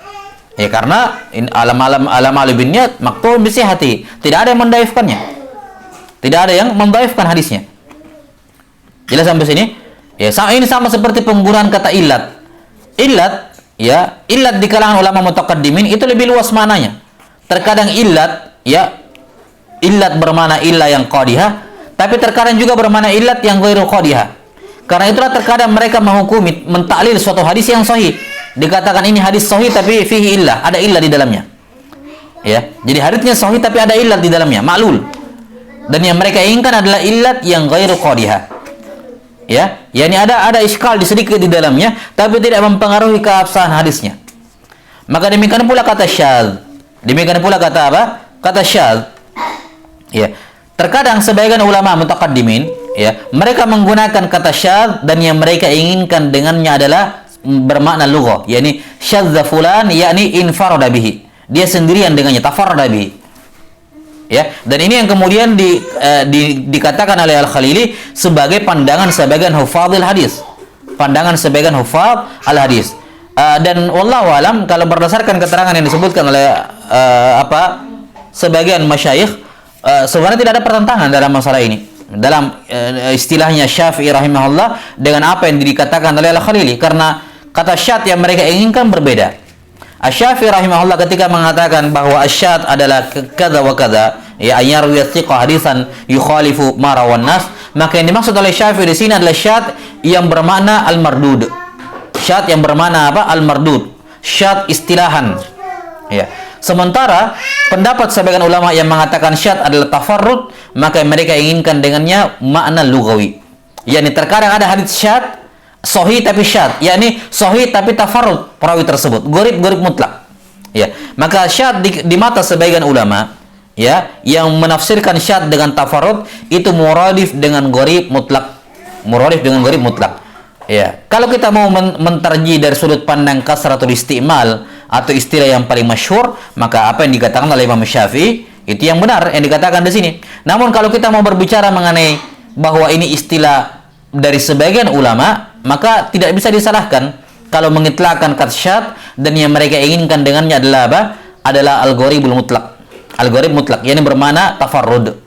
Speaker 1: Ya, karena a'malu binniyat maqtu'un bi sihhati. Tidak ada yang mendaifkannya. Tidak ada yang mendaifkan hadisnya. Jelas sampai sini? Ya, ini sama seperti penggunaan kata illat. Illat di kalangan ulama mutaqaddimin itu lebih luas maknanya. Terkadang illat bermakna illah yang qadihah, tapi terkadang juga bermakna illat yang ghairu qadihah. Karena itulah terkadang mereka menghukumi mentaklil suatu hadis yang sahih. Dikatakan ini hadis sahih tapi fihi illah, ada illah di dalamnya. Ya, jadi hadisnya sahih tapi ada illat di dalamnya, ma'lul. Dan yang mereka inginkan adalah illat yang ghairu qadihah. Ya, yakni ada iskal sedikit di dalamnya tapi tidak mempengaruhi keabsahan hadisnya. Maka demikian pula kata syadz. Demikian pula kata apa? Kata syadz. Ya. Terkadang sebagian ulama mutaqaddimin, ya, mereka menggunakan kata syadz dan yang mereka inginkan dengannya adalah bermakna lughah, yakni syadza fulan yakni infarada bihi. Dia sendirian dengannya, tafarrada bihi. Ya, dan ini yang kemudian dikatakan oleh Al-Khalili sebagai pandangan sebagian hufadzul hadis. Pandangan sebagian hufadz al-hadis. Dan wallahu alam kalau berdasarkan keterangan yang disebutkan oleh sebagian masyayikh, sebenarnya tidak ada pertentangan dalam masalah ini. Dalam istilahnya Syafi'i rahimahullah dengan apa yang dikatakan oleh Al-Khalili, karena kata syadz yang mereka inginkan berbeda. Asy-Syafi'i rahimahullah ketika mengatakan bahwa asyadz adalah kada wa kada, ya ayarwi thiqah hadisan yukhalifu ma rawan nas, maka yang dimaksud oleh Syafi'i di sini adalah syadz yang bermakna al-mardud. Syadz yang bermakna apa? Al-mardud. Syadz istilahan. Ya. Sementara pendapat sebagian ulama yang mengatakan syadz adalah tafarrud, maka yang mereka inginkan dengannya makna lughawi. Yani terkadang ada hadis syadz, sahih tapi syadz, yakni sahih tapi tafarrud perawi tersebut, gharib mutlak. Ya, maka syadz di mata sebagian ulama ya yang menafsirkan syadz dengan tafarrud itu muradif dengan gharib mutlak. Muradif dengan gharib mutlak. Ya, kalau kita mau menterji dari sudut pandang kasratul istimal atau istilah yang paling masyhur, maka apa yang dikatakan oleh Imam Syafi'i itu yang benar yang dikatakan di sini. Namun kalau kita mau berbicara mengenai bahwa ini istilah dari sebagian ulama, maka tidak bisa disalahkan kalau mengitlaqkan kata syadz dan yang mereka inginkan dengannya adalah apa? Adalah al-gharibul mutlak. Al-gharib mutlak, yakni bermakna tafarrud.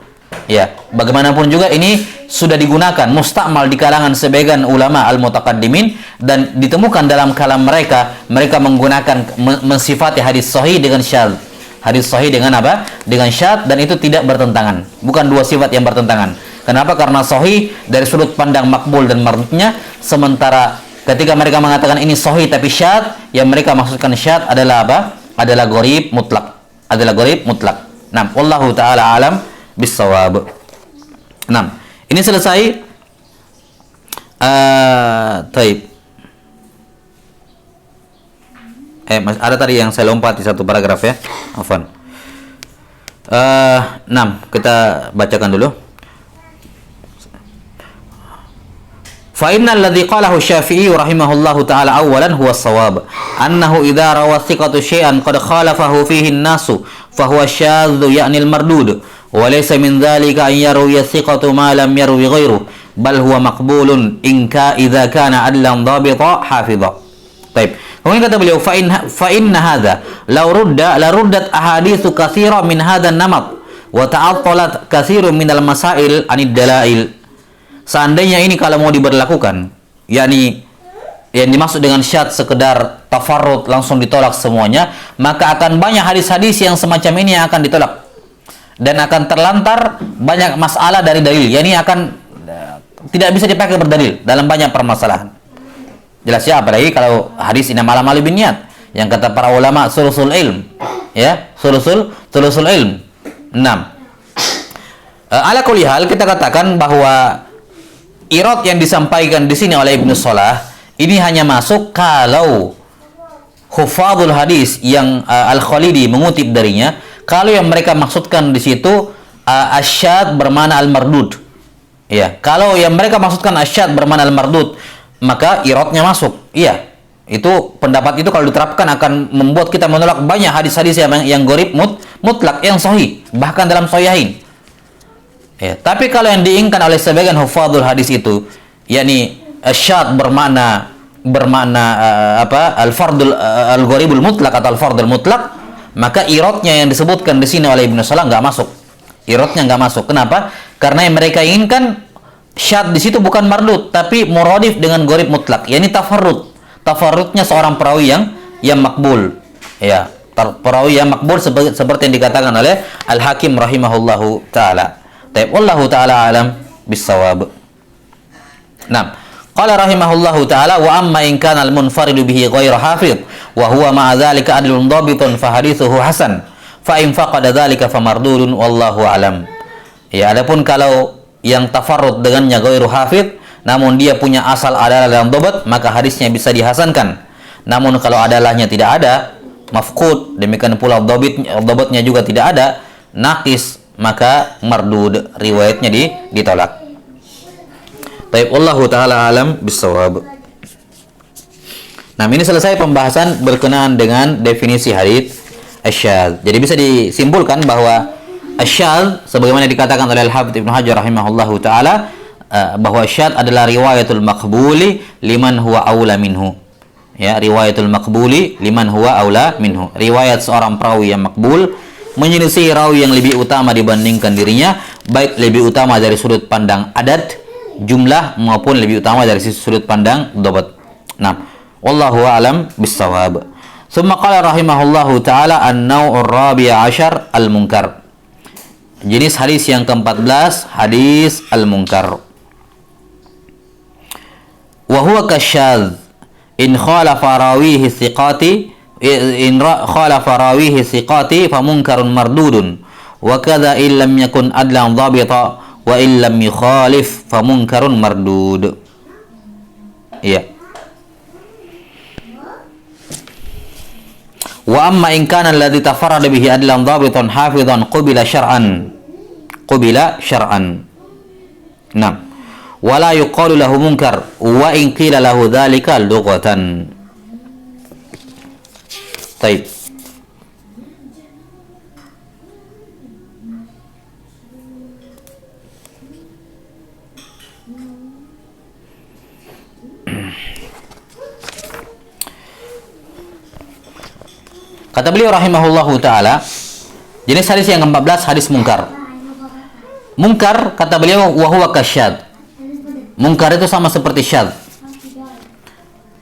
Speaker 1: Ya, bagaimanapun juga ini sudah digunakan mustakmal di kalangan sebagian ulama al-mutaqaddimin dan ditemukan dalam kalam mereka menggunakan mensifati hadis sahih dengan syadz. Hadis sahih dengan apa? Dengan syadz, dan itu tidak bertentangan. Bukan dua sifat yang bertentangan. Kenapa? Karena sahih dari sudut pandang makbul dan mardudnya, sementara ketika mereka mengatakan ini sahih tapi syadz, yang mereka maksudkan syadz adalah apa? Adalah gharib mutlak. Adalah gharib mutlak. Nah, wallahu taala alam bisawab. Nah, ini selesai. Taib. Ada tadi yang saya lompat di satu paragraf ya. Afwan. 6 kita bacakan dulu. Fa innal ladzi qalahu Syafi'i rahimahullahu taala awalan huwa as-shawab annahu idza rawa thiqatu syai'an qad khalafahu fihi an-nasu fa huwa syadz ya'ni al-mardud wa laysa min dhalika an yarwi thiqatu ma lam yarwi ghairuhu bal huwa maqbulun inka idza kana adlan dhabita hafidha. Baik. Kemudian kata beliau fa inna hadza law ruddat ahaditsu katsira min hadha an-namat wa ta'attalat katsirun min al-masail anid dalail. Seandainya ini kalau mau diberlakukan, yakni yang dimaksud dengan syadz sekedar tafarrud langsung ditolak semuanya, maka akan banyak hadis-hadis yang semacam ini yang akan ditolak dan akan terlantar banyak masalah dari dalil, yakni akan tidak bisa dipakai berdalil dalam banyak permasalahan. Jelas ya, apalagi kalau hadis innamal a'malu binniyat yang kata para ulama sulusul ilm, ya, sulusul ilm. 6. Ala kulli hal kita katakan bahwa irad yang disampaikan di sini oleh Ibnu Shalah ini hanya masuk kalau hufadzul hadis yang Al-Khalidi mengutip darinya, kalau yang mereka maksudkan di situ asyad bermakna al-mardud. Ya, kalau yang mereka maksudkan asyad bermakna al-mardud, maka iradnya masuk. Iya. Itu pendapat itu kalau diterapkan akan membuat kita menolak banyak hadis-hadis yang gharib mutlak yang sahih, bahkan dalam sahihain. Ya, tapi kalau yang diinginkan oleh sebagian hufadzul hadis itu, yakni syadz bermakna al-gharibul mutlak atau al-fardul mutlak, maka iradnya yang disebutkan di sini oleh Ibnu Shalah nggak masuk. Iradnya nggak masuk. Kenapa? Karena yang mereka inginkan syadz di situ bukan mardud, tapi muradif dengan gharib mutlak, yakni tafarrud. Tafarrudnya seorang perawi yang makbul. Ya, perawi yang makbul seperti yang dikatakan oleh Al-Hakim rahimahullahu taala. Taib wallahu taala alam bisawab. Nah, qala rahimahullahu taala wa amma in kana al-munfaridu bihi ghairu hafidh wa huwa ma'a dzalika adlun dhabitun fa hadithuhu hasan fa in faqada dzalika fa mardudun wallahu alam. Ya, adapun kalau yang tafarrud dengannya ghairu hafidh namun dia punya asal adalah dalam dhabat, maka hadisnya bisa dihasankan. Namun kalau adalahnya tidak ada, mafqud, demikian pula dhabatnya juga tidak ada, naqis, maka mardud, riwayatnya ditolak. Baik, wallahu taala alam bisawab. Nah, ini selesai pembahasan berkenaan dengan definisi hadits asyadz. Jadi bisa disimpulkan bahwa asyadz sebagaimana dikatakan oleh Al-Hafidz Ibnu Hajar rahimahullahu taala bahwa asyadz adalah riwayatul maqbuli liman huwa aula minhu. Ya, riwayatul maqbuli liman huwa aula minhu. Riwayat seorang perawi yang makbul menyelisih rawi yang lebih utama dibandingkan dirinya, baik lebih utama dari sudut pandang adat, jumlah, maupun lebih utama dari sudut pandang dhabat. Nah, wallahu a'lam bissawab. Tsumma qala rahimahullahu taala an-naw'ur rabi' ashar al-munkar. Jenis hadis yang ke-14, hadis al-munkar. Wa huwa kasyadz in khalafa rawihi thiqati in khalafa rawihi thiqati fa munkarun mardudun wa kadza in lam yakun adlan dhabita wa in lam yukhalif fa munkarun mardud. Iya. Wa amma in kana alladhi tafarrada bihi adlan dhabitan hafizan qubila syar'an. Qubila syar'an. Nah, wala yuqalu lahu munkar wa in qila lahu dzalika lughatan. Baik. Kata beliau rahimahullahu ta'ala, jenis hadis yang ke-14 hadis mungkar. Mungkar, kata beliau, wa huwa kasyad. Mungkar itu sama seperti syad.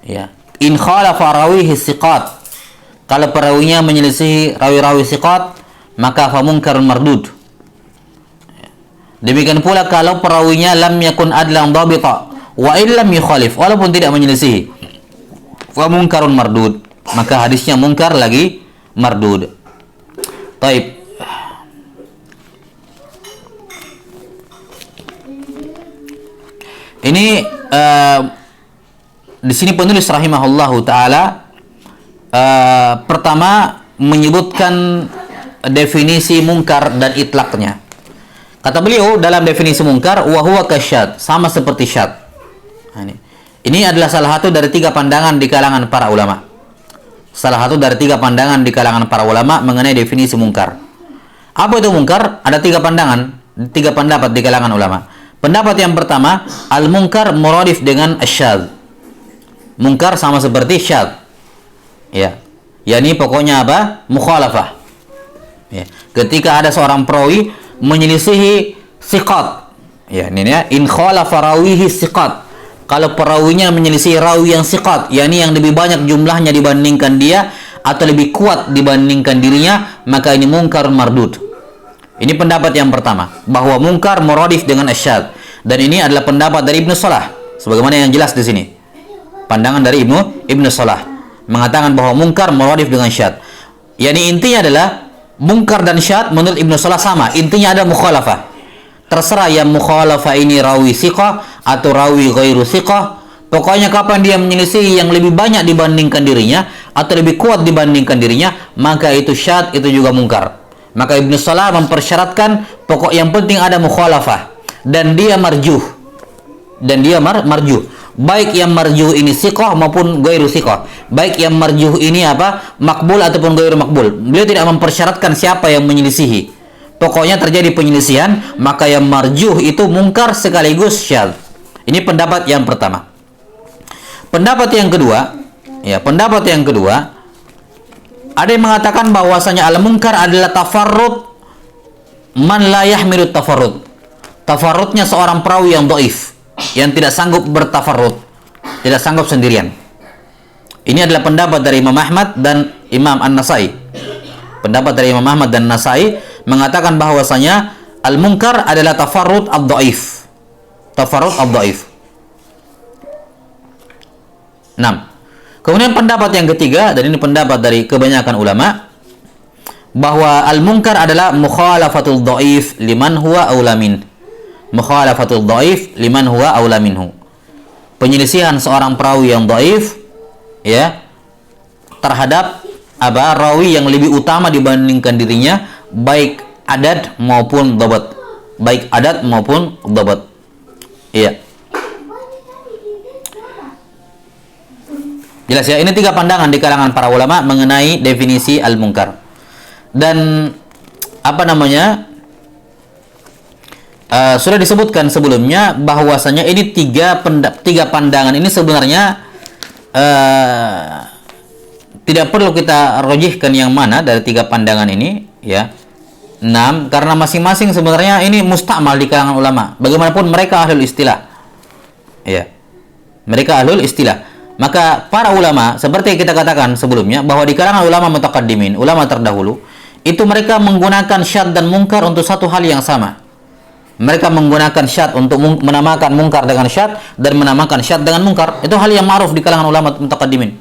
Speaker 1: Ya. In khalafa rawihi siqat. Kalau perawinya menyelisihi rawi-rawi siqat, maka fa munkarun mardud. Demikian pula kalau perawinya lam yakun adlan dhabita wa illam yukhalif, walaupun tidak menyelisihi, fa munkarun mardud, maka hadisnya mungkar lagi mardud. Taib. Ini di sini penulis rahimahullahu taala pertama menyebutkan definisi mungkar dan itlaqnya. Kata beliau dalam definisi mungkar, wa huwa kasyad, sama seperti syad. Nah, ini adalah salah satu dari 3 pandangan di kalangan para ulama. Salah satu dari 3 pandangan di kalangan para ulama mengenai definisi mungkar. Apa itu mungkar? Ada 3 pandangan, 3 pendapat di kalangan ulama. Pendapat yang pertama, al-munkar muradif dengan asyad. Mungkar sama seperti syad. Ya. Yani pokoknya apa? Mukhalafah. Ya. Ketika ada seorang perawi menyelisihi siqat. Ya, ini ya, in khalafa rawihi siqat. Kalau perawinya menyelisih rawi yang siqat, yakni yang lebih banyak jumlahnya dibandingkan dia atau lebih kuat dibandingkan dirinya, maka ini mungkar mardud. Ini pendapat yang pertama, bahwa mungkar muradif dengan asyad. Dan ini adalah pendapat dari Ibnu Salah, sebagaimana yang jelas di sini. Pandangan dari Ibnu Salah mengatakan bahwa mungkar muradif dengan syad. Yakni intinya adalah mungkar dan syad menurut Ibnu Salah sama, intinya ada mukhalafah. Terserah yang mukhalafah ini rawi siqah atau rawi ghairu siqah, pokoknya kapan dia menyelisih yang lebih banyak dibandingkan dirinya atau lebih kuat dibandingkan dirinya, maka itu syad, itu juga mungkar. Maka Ibnu Salah mempersyaratkan pokok yang penting ada mukhalafah dan dia marjuh. Dan dia marjuh. Baik yang marjuh ini siqah maupun ghairu siqah. Baik yang marjuh ini apa? Makbul ataupun ghairu makbul. Beliau tidak mempersyaratkan siapa yang menyelisihi. Pokoknya terjadi penyelisihan, maka yang marjuh itu mungkar sekaligus syadz. Ini pendapat yang pertama. Pendapat yang kedua, ada yang mengatakan bahwasanya al-munkar adalah tafarrud man la yahmilut tafarrud. Tafarrudnya seorang perawi yang dhaif, yang tidak sanggup bertafarrud, tidak sanggup sendirian. Ini adalah pendapat dari Imam Ahmad dan Imam An-Nasai. Pendapat dari Imam Ahmad dan Nasai mengatakan bahwasanya al-munkar adalah tafarrud ad-dhaif. Tafarrud ad-dhaif. 6. Kemudian pendapat yang ketiga, dan ini pendapat dari kebanyakan ulama, bahwa al-munkar adalah mukhalafatul dhaif liman huwa aula min. Mukhalafatul dhaif liman huwa aula minhu. Penyelisihan seorang perawi yang dhaif ya terhadap rawi yang lebih utama dibandingkan dirinya, baik adat maupun dhabat. Baik adat maupun dhabat. Iya. Jelas ya, ini 3 pandangan di kalangan para ulama mengenai definisi al-munkar. Dan sudah disebutkan sebelumnya bahwasanya ini 3 pandangan ini sebenarnya tidak perlu kita rojihkan yang mana dari 3 pandangan ini ya. 6, karena masing-masing sebenarnya ini musta'mal di kalangan ulama. Bagaimanapun mereka ahlul istilah. Ya. Mereka ahlul istilah. Maka para ulama, seperti yang kita katakan sebelumnya, bahwa di kalangan ulama mutaqaddimin, ulama terdahulu, itu mereka menggunakan syad dan mungkar untuk satu hal yang sama. Mereka menggunakan syad untuk menamakan mungkar dengan syad dan menamakan syad dengan mungkar. Itu hal yang ma'ruf di kalangan ulama mutaqaddimin.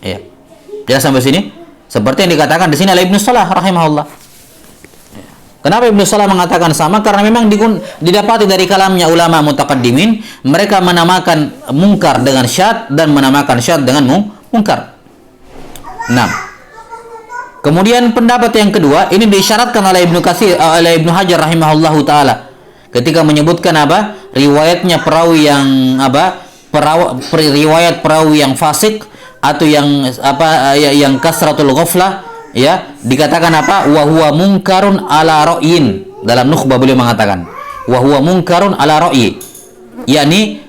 Speaker 1: Ya. Jelas sampai sini? Seperti yang dikatakan di sini oleh Ibnu Salah rahimahullah. Kenapa Ibnu Salah mengatakan sama? Karena memang didapati dari kalamnya ulama mutaqaddimin, mereka menamakan mungkar dengan syadz dan menamakan syadz dengan mungkar. Nah, kemudian pendapat yang kedua ini diisyaratkan oleh Ibnu Hajar rahimahullahu taala ketika menyebutkan apa? Riwayatnya perawi yang riwayat perawi yang fasik atau yang kasratul ghaflah, ya, dikatakan apa? Wa huwa munkarun ala ra'yin. Dalam Nukhbah beliau mengatakan wa huwa munkarun ala ra'yi, yakni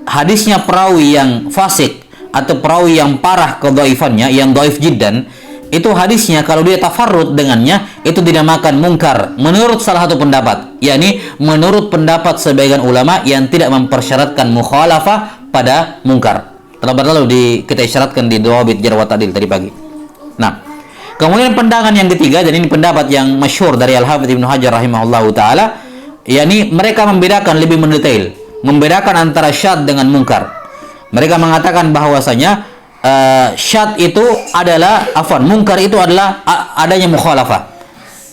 Speaker 1: hadisnya perawi yang fasik atau perawi yang parah kedhaifannya, yang dhaif jiddan, itu hadisnya kalau dia tafarrud dengannya itu dinamakan mungkar menurut salah satu pendapat, yakni menurut pendapat sebagian ulama yang tidak mempersyaratkan mukhalafah pada mungkar. Telah lalu kita isyaratkan di Dawabit Jarh wa Ta'dil tadi pagi. Nah, kemudian pandangan yang ketiga, dan ini pendapat yang masyhur dari Al-Hafidz Ibnu Hajar rahimahullahu taala, yakni mereka membedakan lebih mendetail, membedakan antara syadz dengan mungkar. Mereka mengatakan bahwasanya syadz itu adalah mungkar itu adalah adanya mukhalafah.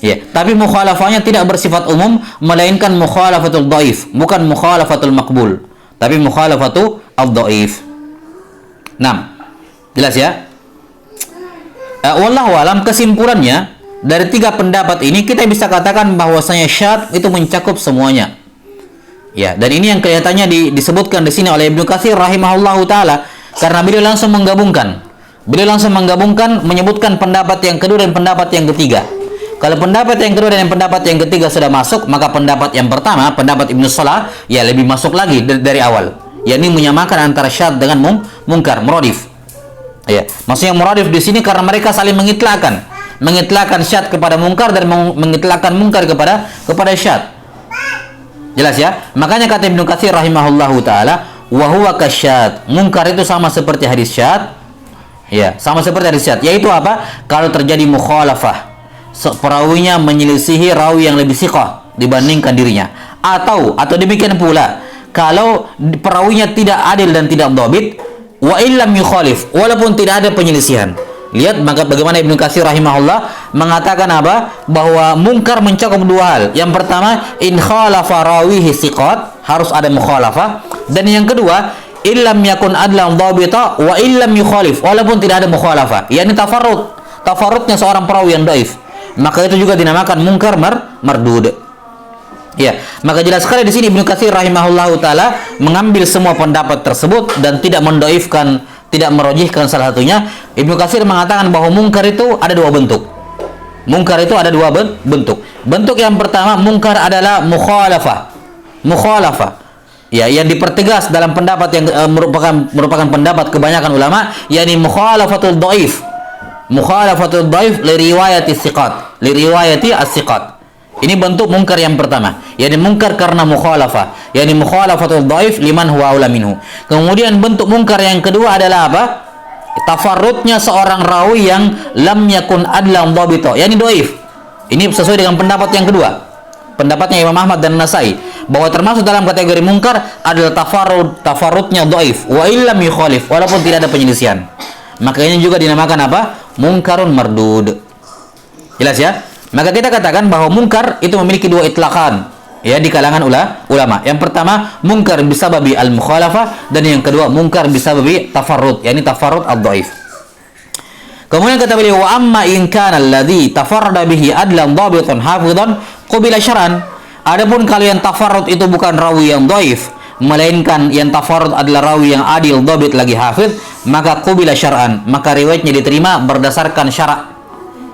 Speaker 1: Ya, tapi mukhalafahnya tidak bersifat umum, melainkan mukhalafatul dhaif, bukan mukhalafatul maqbul, tapi mukhalafatul dhaif. Nah, jelas ya? Wallahu alam, kesimpulannya dari tiga pendapat ini kita bisa katakan bahwasanya syadz itu mencakup semuanya. Ya, dan ini yang kelihatannya disebutkan di sini oleh Ibnu Katsir rahimahullahu taala karena beliau langsung menggabungkan. Beliau langsung menggabungkan, menyebutkan pendapat yang kedua dan pendapat yang ketiga. Kalau pendapat yang kedua dan pendapat yang ketiga sudah masuk, maka pendapat yang pertama, pendapat Ibnu Salah, ya lebih masuk lagi dari awal. Yakni menyamakan antara syadz dengan mungkar, muradif. Ya, maksudnya muradif di sini karena mereka saling mengitlaqkan syadz kepada mungkar dan mengitlaqkan mungkar kepada syadz. Jelas ya? Makanya kata Ibnu Katsir rahimahullahu taala, wa huwa kasyadz. Mungkar itu sama seperti hadis syadz. Ya, sama seperti hadis syadz. Yaitu apa? Kalau terjadi mukhalafah, perawinya menyelisihi rawi yang lebih thiqah dibandingkan dirinya. Atau demikian pula, kalau perawinya tidak adil dan tidak dhabit, wa illam yukhalif, walaupun tidak ada penyelisihan. Lihat bagaimana Ibnu Katsir rahimahullah mengatakan apa? Bahwa mungkar mencakup dua hal. Yang pertama, in khalafa rawihi thiqat, harus ada mukhalafah. Dan yang kedua, illam yakun adlan dhabita wa illam yukhalif, walaupun tidak ada mukhalafah. yakni tafarrudnya seorang perawi yang dhaif. Maka itu juga dinamakan mungkar mardud. Ya, maka jelas sekali di sini Ibnu Katsir rahimahullahu taala mengambil semua pendapat tersebut dan tidak mendoifkan, tidak merojihkan salah satunya. Ibnu Katsir mengatakan bahwa mungkar itu ada dua bentuk. Mungkar itu ada dua bentuk. Bentuk yang pertama, mungkar adalah mukhalafah. Ya, yang dipertegas dalam pendapat yang merupakan pendapat kebanyakan ulama, yakni mukhalafatul dhaif. Mukhalafatul dhaif li riwayati thiqat, li riwayati as-thiqat. Ini bentuk mungkar yang pertama, yakni mungkar karena mukhalafah, yakni mukhalafatul dhaif liman huwa aula minhu. Kemudian bentuk mungkar yang kedua adalah apa? Tafarrudnya seorang rawi yang lam yakun adlan dhabita, yakni dhaif. Ini sesuai dengan pendapat yang kedua, pendapatnya Imam Ahmad dan Nasai, bahwa termasuk dalam kategori mungkar adalah tafarrudnya dhaif wa illam yukhalif, walaupun tidak ada penyelisihan. Maka ini juga dinamakan apa? Mungkarun mardud. Jelas ya? Maka kita katakan bahwa mungkar itu memiliki dua itlaqan, ya, di kalangan ulama. Yang pertama, mungkar bisababi al-mukhalafah, dan yang kedua, mungkar bisababi tafarrud, yakni tafarrud ad-dhaif. Kemudian kata beliau, wa amma in kana alladhi tafarrada bihi adlan dhabitan hafidhan qubila syar'an. Adapun kalau yang tafarrud itu bukan rawi yang dhaif, melainkan yang tafarrud adalah rawi yang adil, dhabit lagi hafidh, maka qubila syar'an, maka riwayatnya diterima berdasarkan syarak.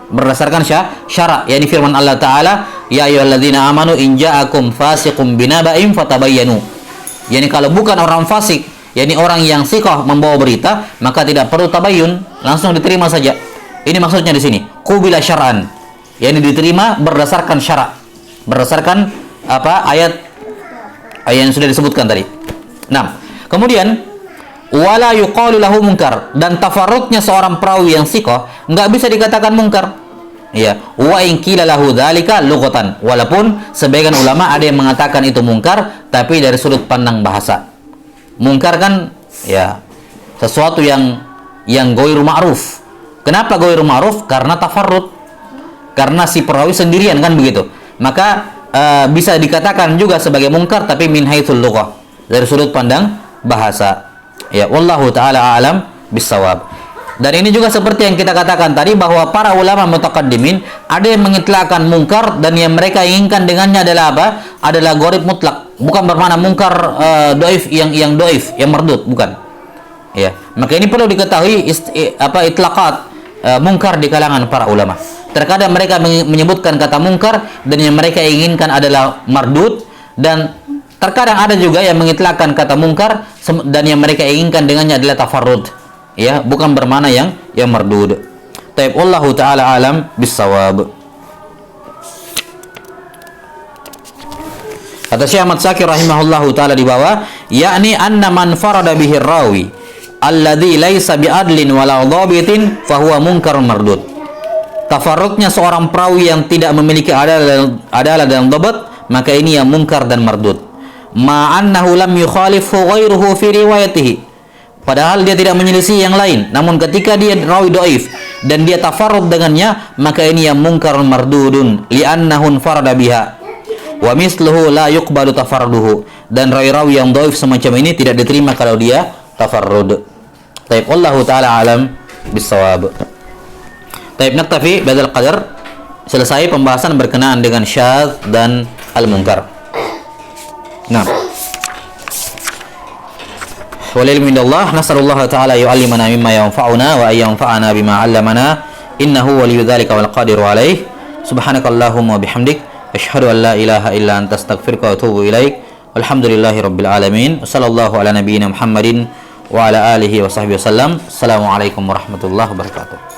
Speaker 1: Berdasarkan syarak, yakni firman Allah taala, ya ayyuhalladzina amanu in ja'akum fasiqun binaba'in fatabayyanu. Yani kalau bukan orang fasik, yakni orang yang thiqah membawa berita, maka tidak perlu tabayyun, langsung diterima saja. Ini maksudnya di sini, qubila syar'an, yakni diterima berdasarkan syarak, berdasarkan ayat yang sudah disebutkan tadi. Nah, kemudian wala yuqalu lahu munkar, dan tafarrudnya seorang perawi yang thiqah enggak bisa dikatakan mungkar. Ya, wa in qila lahu dzalika lughatan, walaupun sebagian ulama ada yang mengatakan itu mungkar tapi dari sudut pandang bahasa. Mungkar kan ya sesuatu yang ghairu ma'ruf. Kenapa ghairu ma'ruf? Karena tafarrud. Karena si perawi sendirian kan begitu. maka bisa dikatakan juga sebagai mungkar tapi min haitsul lughah, dari sudut pandang bahasa. Ya, wallahu taala a'lam bissawab. Dan ini juga seperti yang kita katakan tadi bahwa para ulama mutaqaddimin ada yang mengitlaqkan mungkar dan yang mereka inginkan dengannya adalah apa? Adalah gharib mutlak. Bukan bermakna mungkar dhaif yang dhaif, yang mardud, bukan. Ya, maka ini perlu diketahui itlaqat mungkar di kalangan para ulama. Terkadang mereka menyebutkan kata mungkar dan yang mereka inginkan adalah mardud, dan terkadang ada juga yang mengitlaqkan kata mungkar dan yang mereka inginkan dengannya adalah tafarrud. Ya, bukan bermakna yang mardud. Taib, wallahu taala alam bissawab. Kata Syekh Ahmad Syakir rahimahullahu taala di bawah, yakni anna man farada bihi rawi alladzi laisa bi'adlin wala dhabitin fahuwa munkarun mardud. Tafarrudnya seorang perawi yang tidak memiliki adalah dan dhabat, maka ini yang mungkar dan mardud. Ma'annahu lam yukhalifu ghairuhu fi riwayatihi. Padahal dia tidak menyelisih yang lain, namun ketika dia rawi dhaif dan dia tafarrud dengannya, maka ini yang mungkarun mardudun li'annahu farada biha. Wa misluhu la yuqbalu tafarruduhu. Dan rawi-rawi yang dhaif semacam ini tidak diterima kalau dia tafarrud. Baik, wallahu taala alam bissawab. Baik, naktafi bihadzal qadar. Selesai pembahasan berkenaan dengan syadz dan al-munkar. Nah, walilmu indallah, nasallallahu ta'ala yu'allimana mimma yanfa'una wa ayyanfa'ana bima 'allamana, innahu waliyyu dzalika wal qadiru alaih. Subhanakallahumma wa bihamdik, asyhadu an la ilaha illa anta astaghfiruka wa atubu ilaik. Walhamdulillahi rabbil alamin. Wassallallahu ala nabiyyina Muhammadin wa ala alihi wa sahbihi wasallam. Assalamualaikum warahmatullahi wabarakatuh.